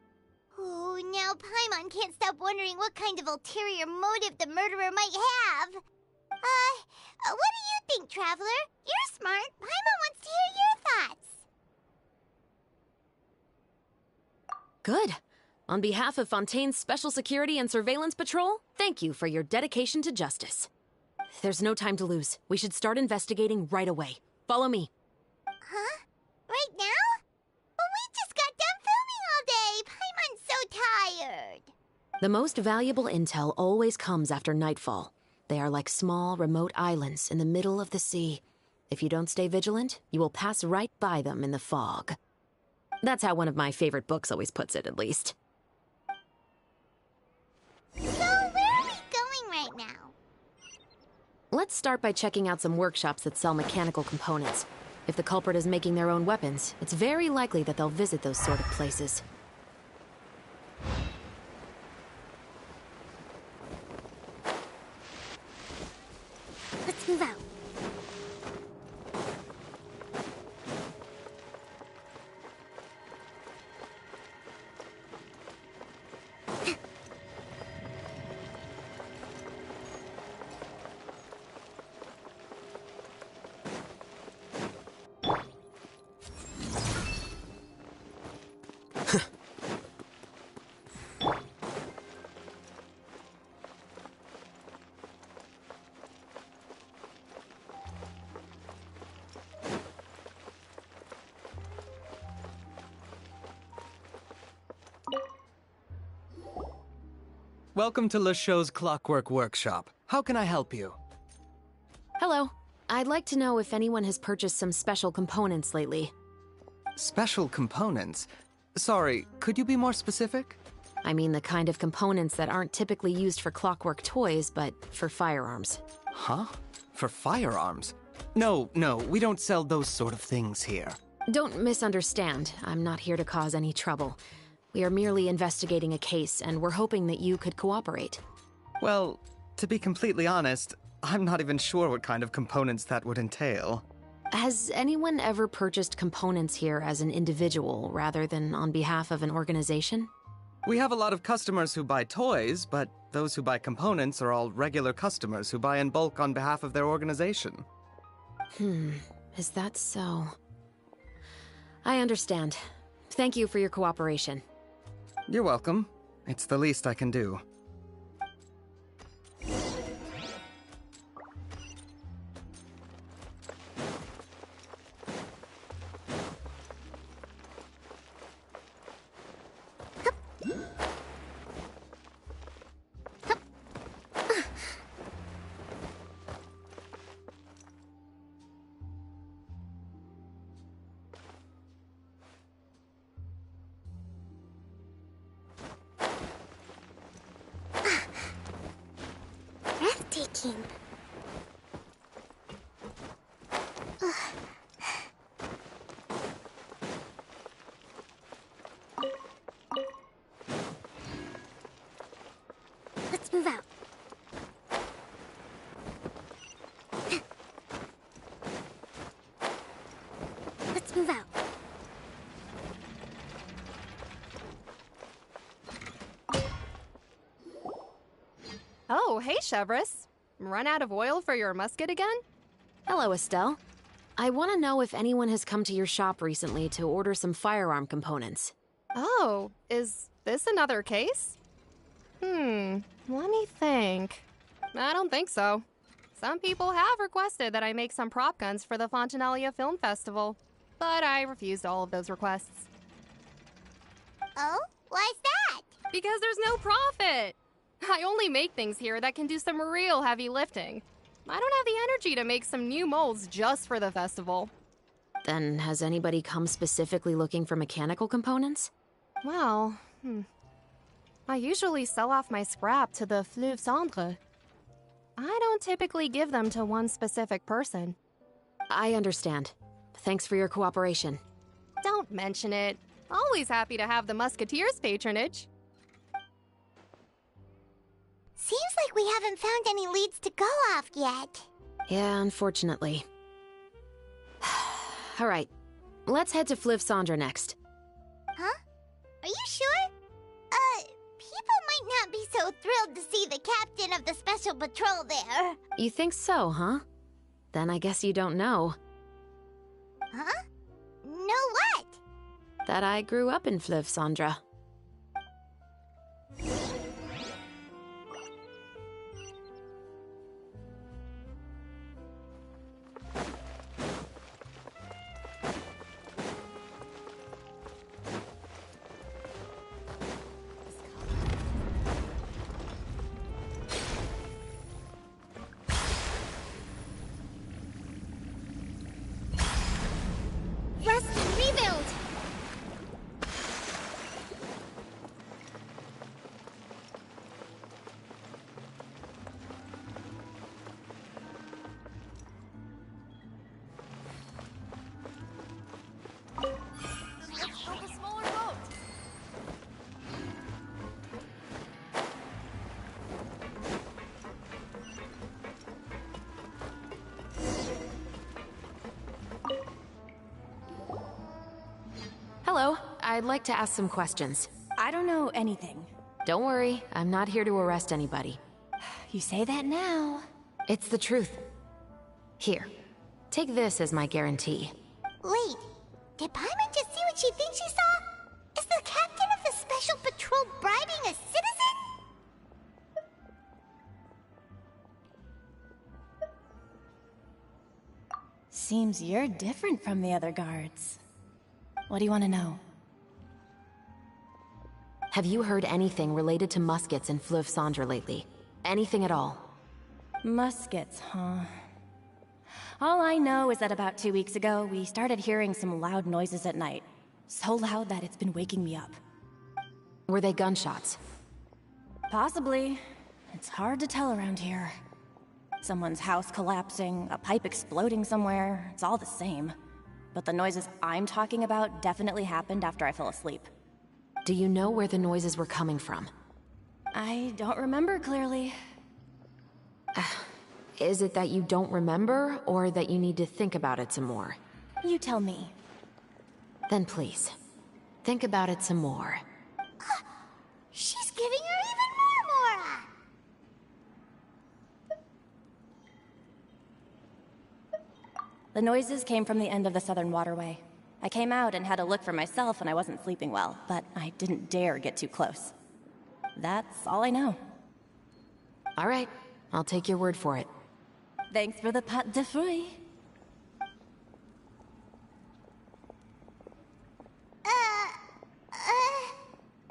Oh, now Paimon can't stop wondering what kind of ulterior motive the murderer might have. What do you think, Traveler? You're smart. Paimon wants to hear your thoughts. Good. On behalf of Fontane's Special Security and Surveillance Patrol, thank you for your dedication to justice. There's no time to lose. We should start investigating right away. Follow me. Huh? Right now? But we just got done filming all day. Paimon's so tired. The most valuable intel always comes after nightfall. They are like small, remote islands in the middle of the sea. If you don't stay vigilant, you will pass right by them in the fog. That's how one of my favorite books always puts it, at least. So, where are we going right now? Let's start by checking out some workshops that sell mechanical components. If the culprit is making their own weapons, it's very likely that they'll visit those sort of places. Let's move out. Welcome to LeChaux's Clockwork Workshop. How can I help you? Hello. I'd like to know if anyone has purchased some special components lately. Special components? Sorry, could you be more specific? I mean the kind of components that aren't typically used for clockwork toys, but for firearms. Huh? For firearms? No, we don't sell those sort of things here. Don't misunderstand. I'm not here to cause any trouble. We are merely investigating a case, and we're hoping that you could cooperate. Well, to be completely honest, I'm not even sure what kind of components that would entail. Has anyone ever purchased components here as an individual rather than on behalf of an organization? We have a lot of customers who buy toys, but those who buy components are all regular customers who buy in bulk on behalf of their organization. Is that so? I understand. Thank you for your cooperation. You're welcome. It's the least I can do. Breathtaking. Let's move out. Let's move out. Oh, hey, Chevris. Run out of oil for your musket again? Hello, Estelle. I want to know if anyone has come to your shop recently to order some firearm components. Oh, is this another case? Let me think. I don't think so. Some people have requested that I make some prop guns for the Fontane Film Festival, but I refused all of those requests. Oh? Why's that? Because there's no profit! I only make things here that can do some real heavy lifting. I don't have the energy to make some new molds just for the festival. Then has anybody come specifically looking for mechanical components? Well, I usually sell off my scrap to the Fleuve Cendre. I don't typically give them to one specific person. I understand. Thanks for your cooperation. Don't mention it. Always happy to have the Musketeers' patronage. Seems like we haven't found any leads to go off yet. Yeah, unfortunately. All right, let's head to Fleuve Cendre next. Huh? Are you sure? People might not be so thrilled to see the captain of the special patrol there. You think so, huh? Then I guess you don't know. Huh? Know what? That I grew up in Fleuve Cendre. Rebuild! Hello, I'd like to ask some questions. I don't know anything. Don't worry, I'm not here to arrest anybody. You say that now. It's the truth. Here, take this as my guarantee. Wait, did Paimon just see what she thinks she saw? Is the captain of the special patrol bribing a citizen? Seems you're different from the other guards. What do you want to know? Have you heard anything related to muskets in Fleuve Cendre lately? Anything at all? Muskets, huh? All I know is that about 2 weeks ago, we started hearing some loud noises at night. So loud that it's been waking me up. Were they gunshots? Possibly. It's hard to tell around here. Someone's house collapsing, a pipe exploding somewhere, it's all the same. But the noises I'm talking about definitely happened after I fell asleep. Do you know where the noises were coming from? I don't remember clearly. Is it that you don't remember, or that you need to think about it some more? You tell me. Then please, think about it some more. She's giving her even more Mora! The noises came from the end of the Southern Waterway. I came out and had a look for myself when I wasn't sleeping well, but I didn't dare get too close. That's all I know. All right, I'll take your word for it. Thanks for the pâte de fruits.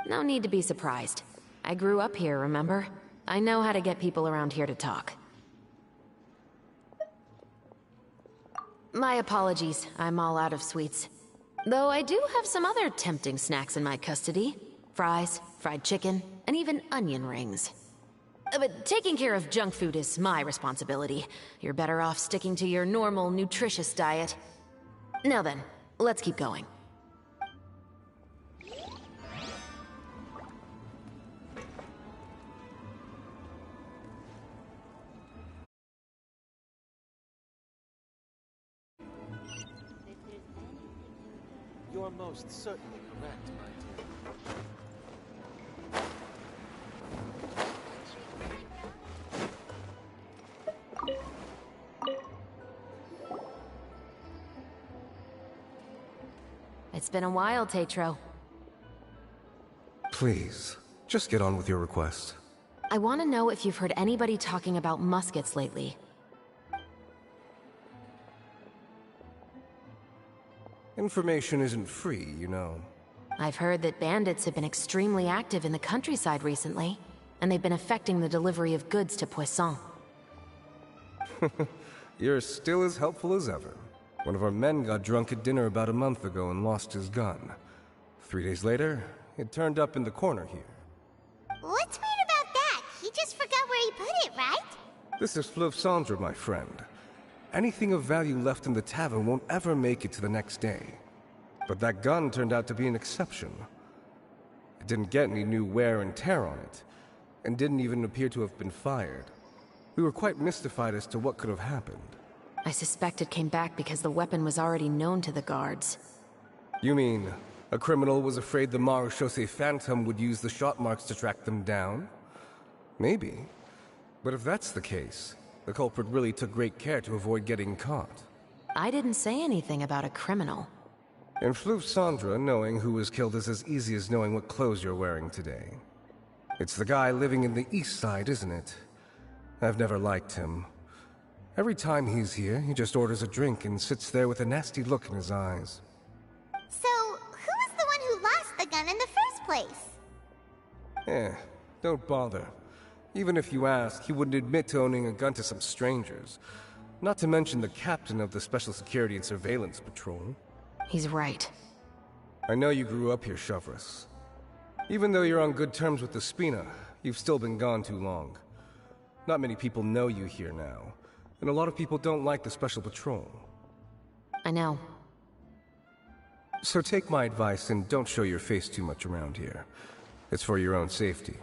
No need to be surprised. I grew up here, remember? I know how to get people around here to talk. My apologies, I'm all out of sweets. Though I do have some other tempting snacks in my custody. Fries, fried chicken, and even onion rings. But taking care of junk food is my responsibility. You're better off sticking to your normal, nutritious diet. Now then, let's keep going. You're most certainly correct, my dear. It's been a while, Tetro. Please, just get on with your request. I want to know if you've heard anybody talking about muskets lately. Information isn't free, you know. I've heard that bandits have been extremely active in the countryside recently, and they've been affecting the delivery of goods to Poisson. You're still as helpful as ever. One of our men got drunk at dinner about a month ago and lost his gun. 3 days later, it turned up in the corner here. What's weird about that? He just forgot where he put it, right? This is Fleuve Cendre, my friend. Anything of value left in the tavern won't ever make it to the next day. But that gun turned out to be an exception. It didn't get any new wear and tear on it, and didn't even appear to have been fired. We were quite mystified as to what could have happened. I suspect it came back because the weapon was already known to the guards. You mean, a criminal was afraid the Marechaussee Phantom would use the shot marks to track them down? Maybe. But if that's the case, the culprit really took great care to avoid getting caught. I didn't say anything about a criminal. In Fleuve Cendre, knowing who was killed is as easy as knowing what clothes you're wearing today. It's the guy living in the east side, isn't it? I've never liked him. Every time he's here, he just orders a drink and sits there with a nasty look in his eyes. So, who was the one who lost the gun in the first place? Don't bother. Even if you ask, he wouldn't admit to owning a gun to some strangers. Not to mention the captain of the Special Security and Surveillance Patrol. He's right. I know you grew up here, Chevreuse. Even though you're on good terms with the Spina, you've still been gone too long. Not many people know you here now, and a lot of people don't like the Special Patrol. I know. So take my advice and don't show your face too much around here. It's for your own safety.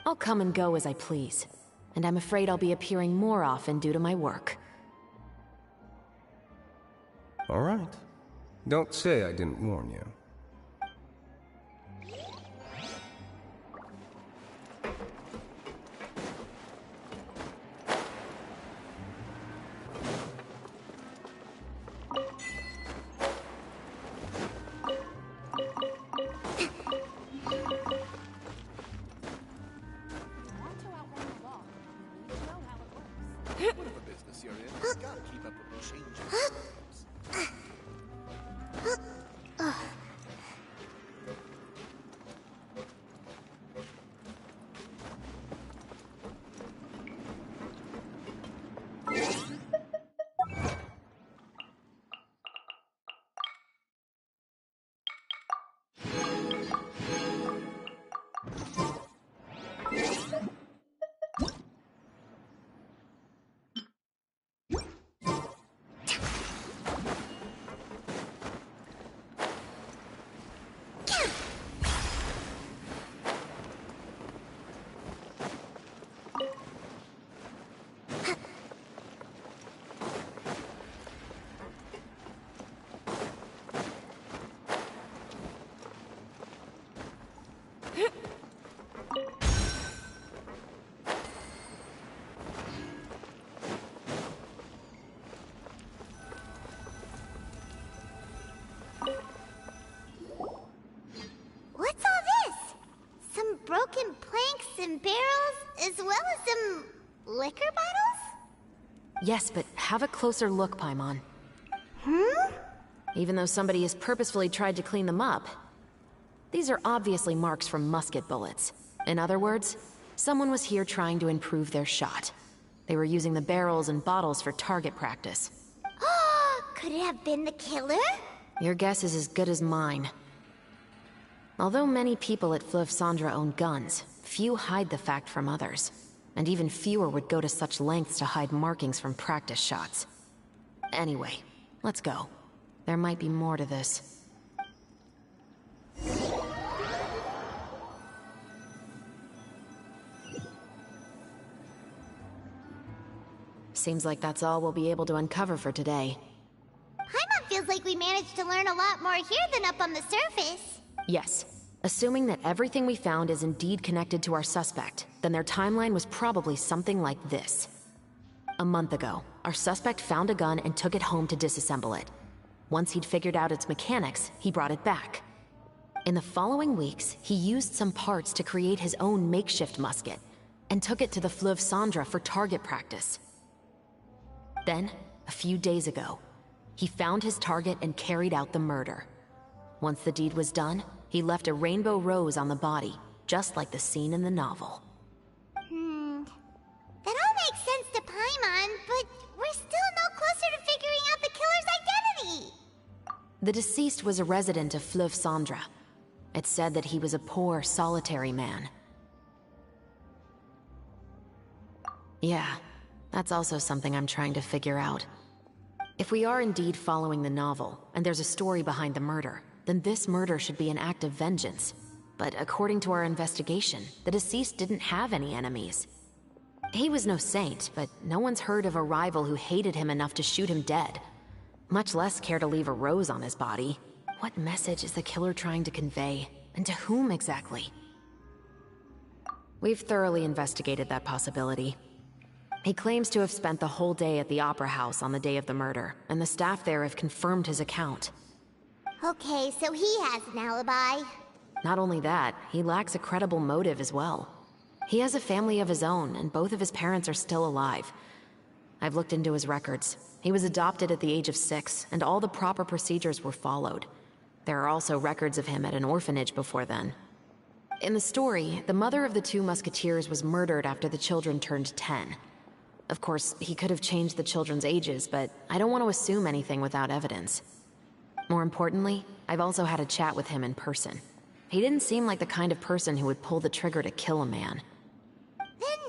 I'll come and go as I please, and I'm afraid I'll be appearing more often due to my work. All right. Don't say I didn't warn you. Whatever business you're in, you gotta keep up with the changes. as well as some liquor bottles? Yes, but have a closer look, Paimon. Even though somebody has purposefully tried to clean them up, these are obviously marks from musket bullets. In other words, someone was here trying to improve their shot. They were using the barrels and bottles for target practice. Could it have been the killer? Your guess is as good as mine. Although many people at Fleuve Cendra own guns, few hide the fact from others. And even fewer would go to such lengths to hide markings from practice shots. Anyway, let's go. There might be more to this. Seems like that's all we'll be able to uncover for today. Paimon feels like we managed to learn a lot more here than up on the surface. Yes. Assuming that everything we found is indeed connected to our suspect, then their timeline was probably something like this. A month ago, our suspect found a gun and took it home to disassemble it. Once he'd figured out its mechanics, he brought it back. In the following weeks, he used some parts to create his own makeshift musket, and took it to the Fleuve Cendra for target practice. Then, a few days ago, he found his target and carried out the murder. Once the deed was done, he left a rainbow rose on the body, just like the scene in the novel. That all makes sense to Paimon, but we're still no closer to figuring out the killer's identity! The deceased was a resident of Fleuve Cendra. It said that he was a poor, solitary man. Yeah, that's also something I'm trying to figure out. If we are indeed following the novel, and there's a story behind the murder, then this murder should be an act of vengeance. But according to our investigation, the deceased didn't have any enemies. He was no saint, but no one's heard of a rival who hated him enough to shoot him dead. Much less care to leave a rose on his body. What message is the killer trying to convey? And to whom exactly? We've thoroughly investigated that possibility. He claims to have spent the whole day at the Opera House on the day of the murder, and the staff there have confirmed his account. Okay, so he has an alibi. Not only that, he lacks a credible motive as well. He has a family of his own, and both of his parents are still alive. I've looked into his records. He was adopted at the age of 6, and all the proper procedures were followed. There are also records of him at an orphanage before then. In the story, the mother of the 2 musketeers was murdered after the children turned 10. Of course, he could have changed the children's ages, but I don't want to assume anything without evidence. More importantly, I've also had a chat with him in person. He didn't seem like the kind of person who would pull the trigger to kill a man. Then,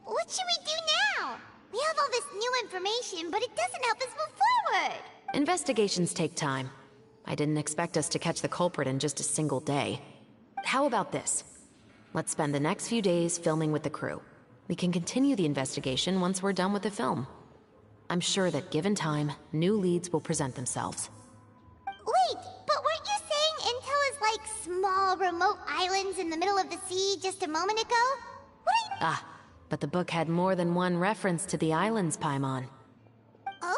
what should we do now? We have all this new information, but it doesn't help us move forward. Investigations take time. I didn't expect us to catch the culprit in just a single day. How about this? Let's spend the next few days filming with the crew. We can continue the investigation once we're done with the film. I'm sure that given time, new leads will present themselves. Wait, but weren't you saying Intel is like small, remote islands in the middle of the sea just a moment ago? Ah, but the book had more than one reference to the islands, Paimon. Oh?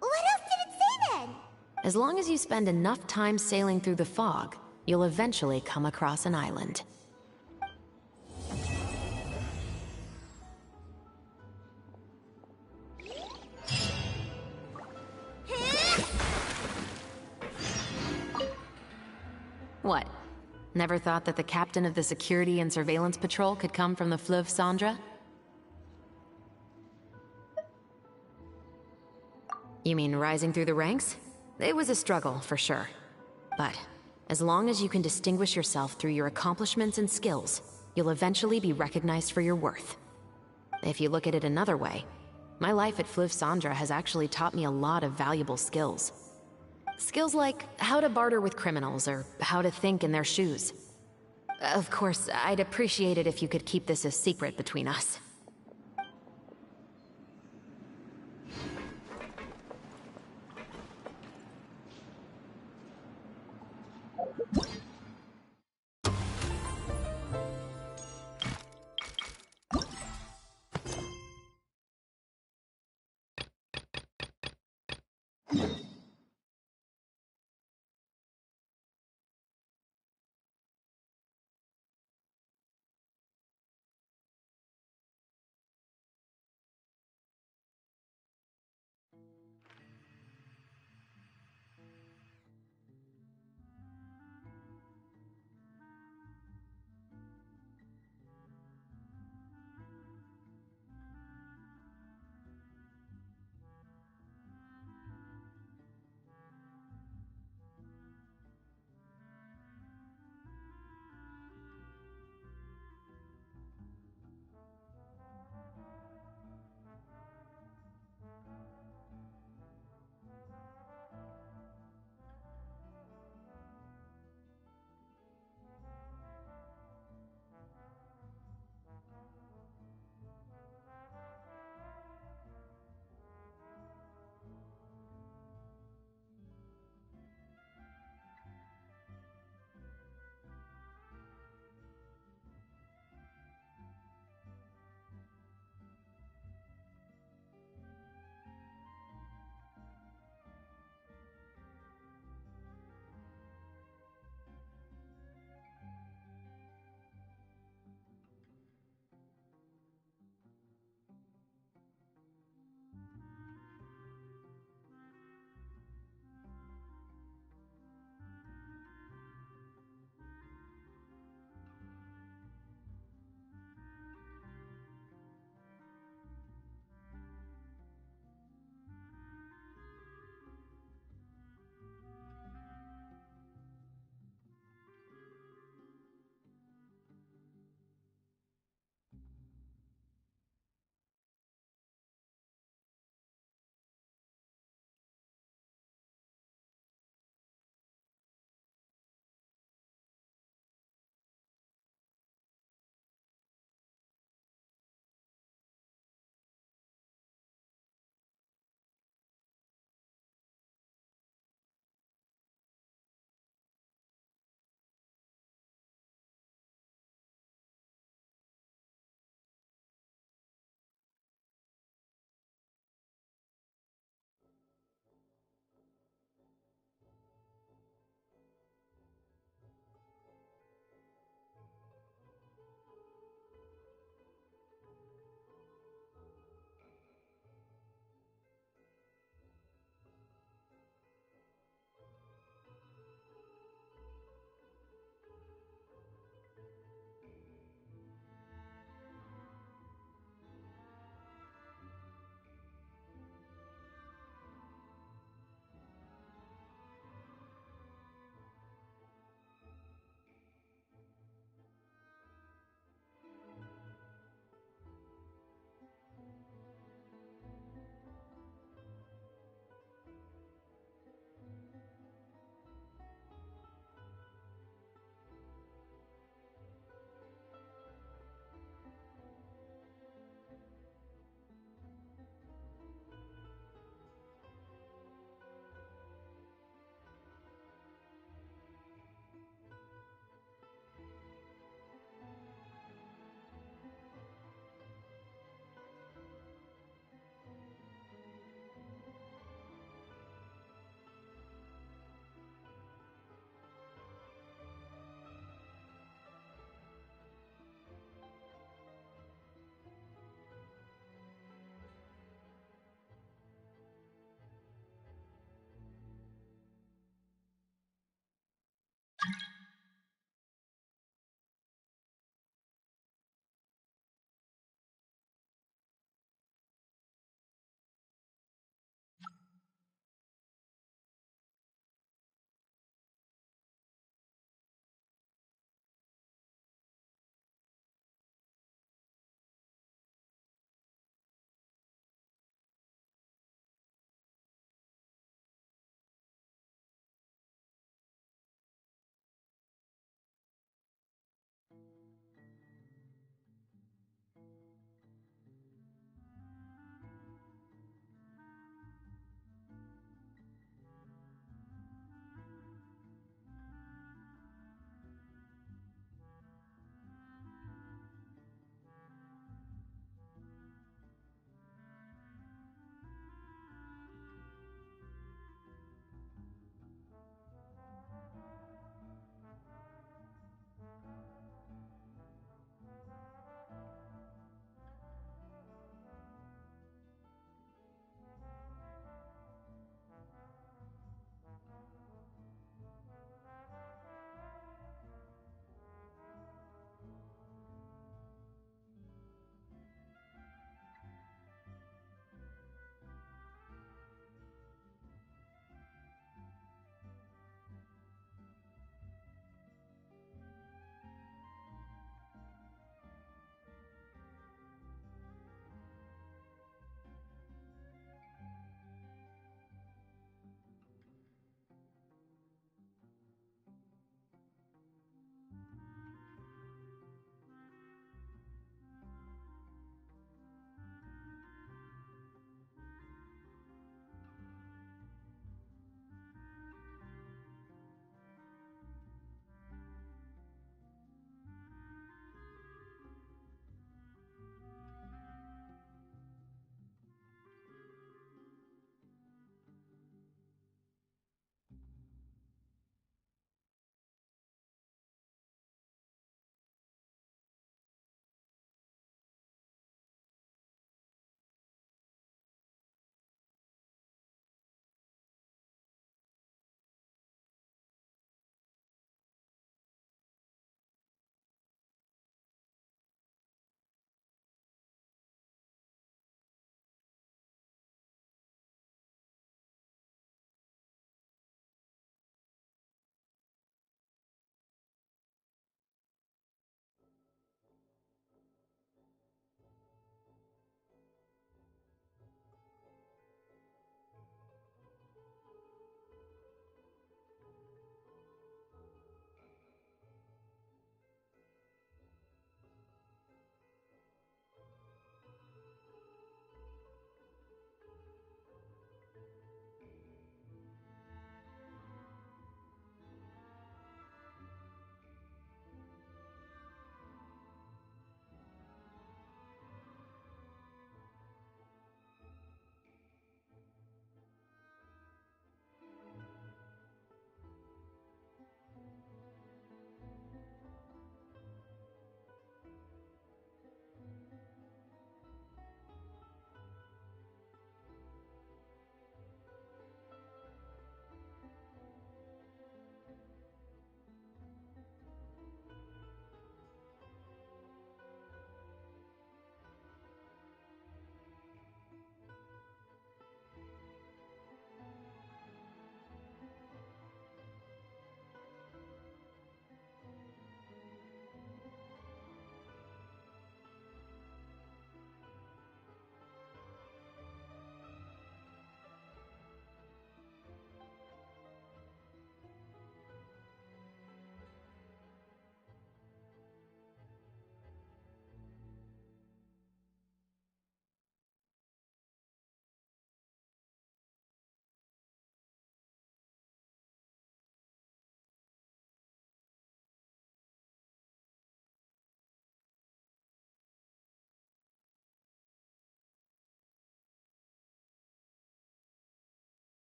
What else did it say then? As long as you spend enough time sailing through the fog, you'll eventually come across an island. What? Never thought that the captain of the security and surveillance patrol could come from the Fleuve Cendra? You mean rising through the ranks? It was a struggle, for sure. But as long as you can distinguish yourself through your accomplishments and skills, you'll eventually be recognized for your worth. If you look at it another way, my life at Fleuve Cendra has actually taught me a lot of valuable skills. Skills like how to barter with criminals or how to think in their shoes. Of course, I'd appreciate it if you could keep this a secret between us.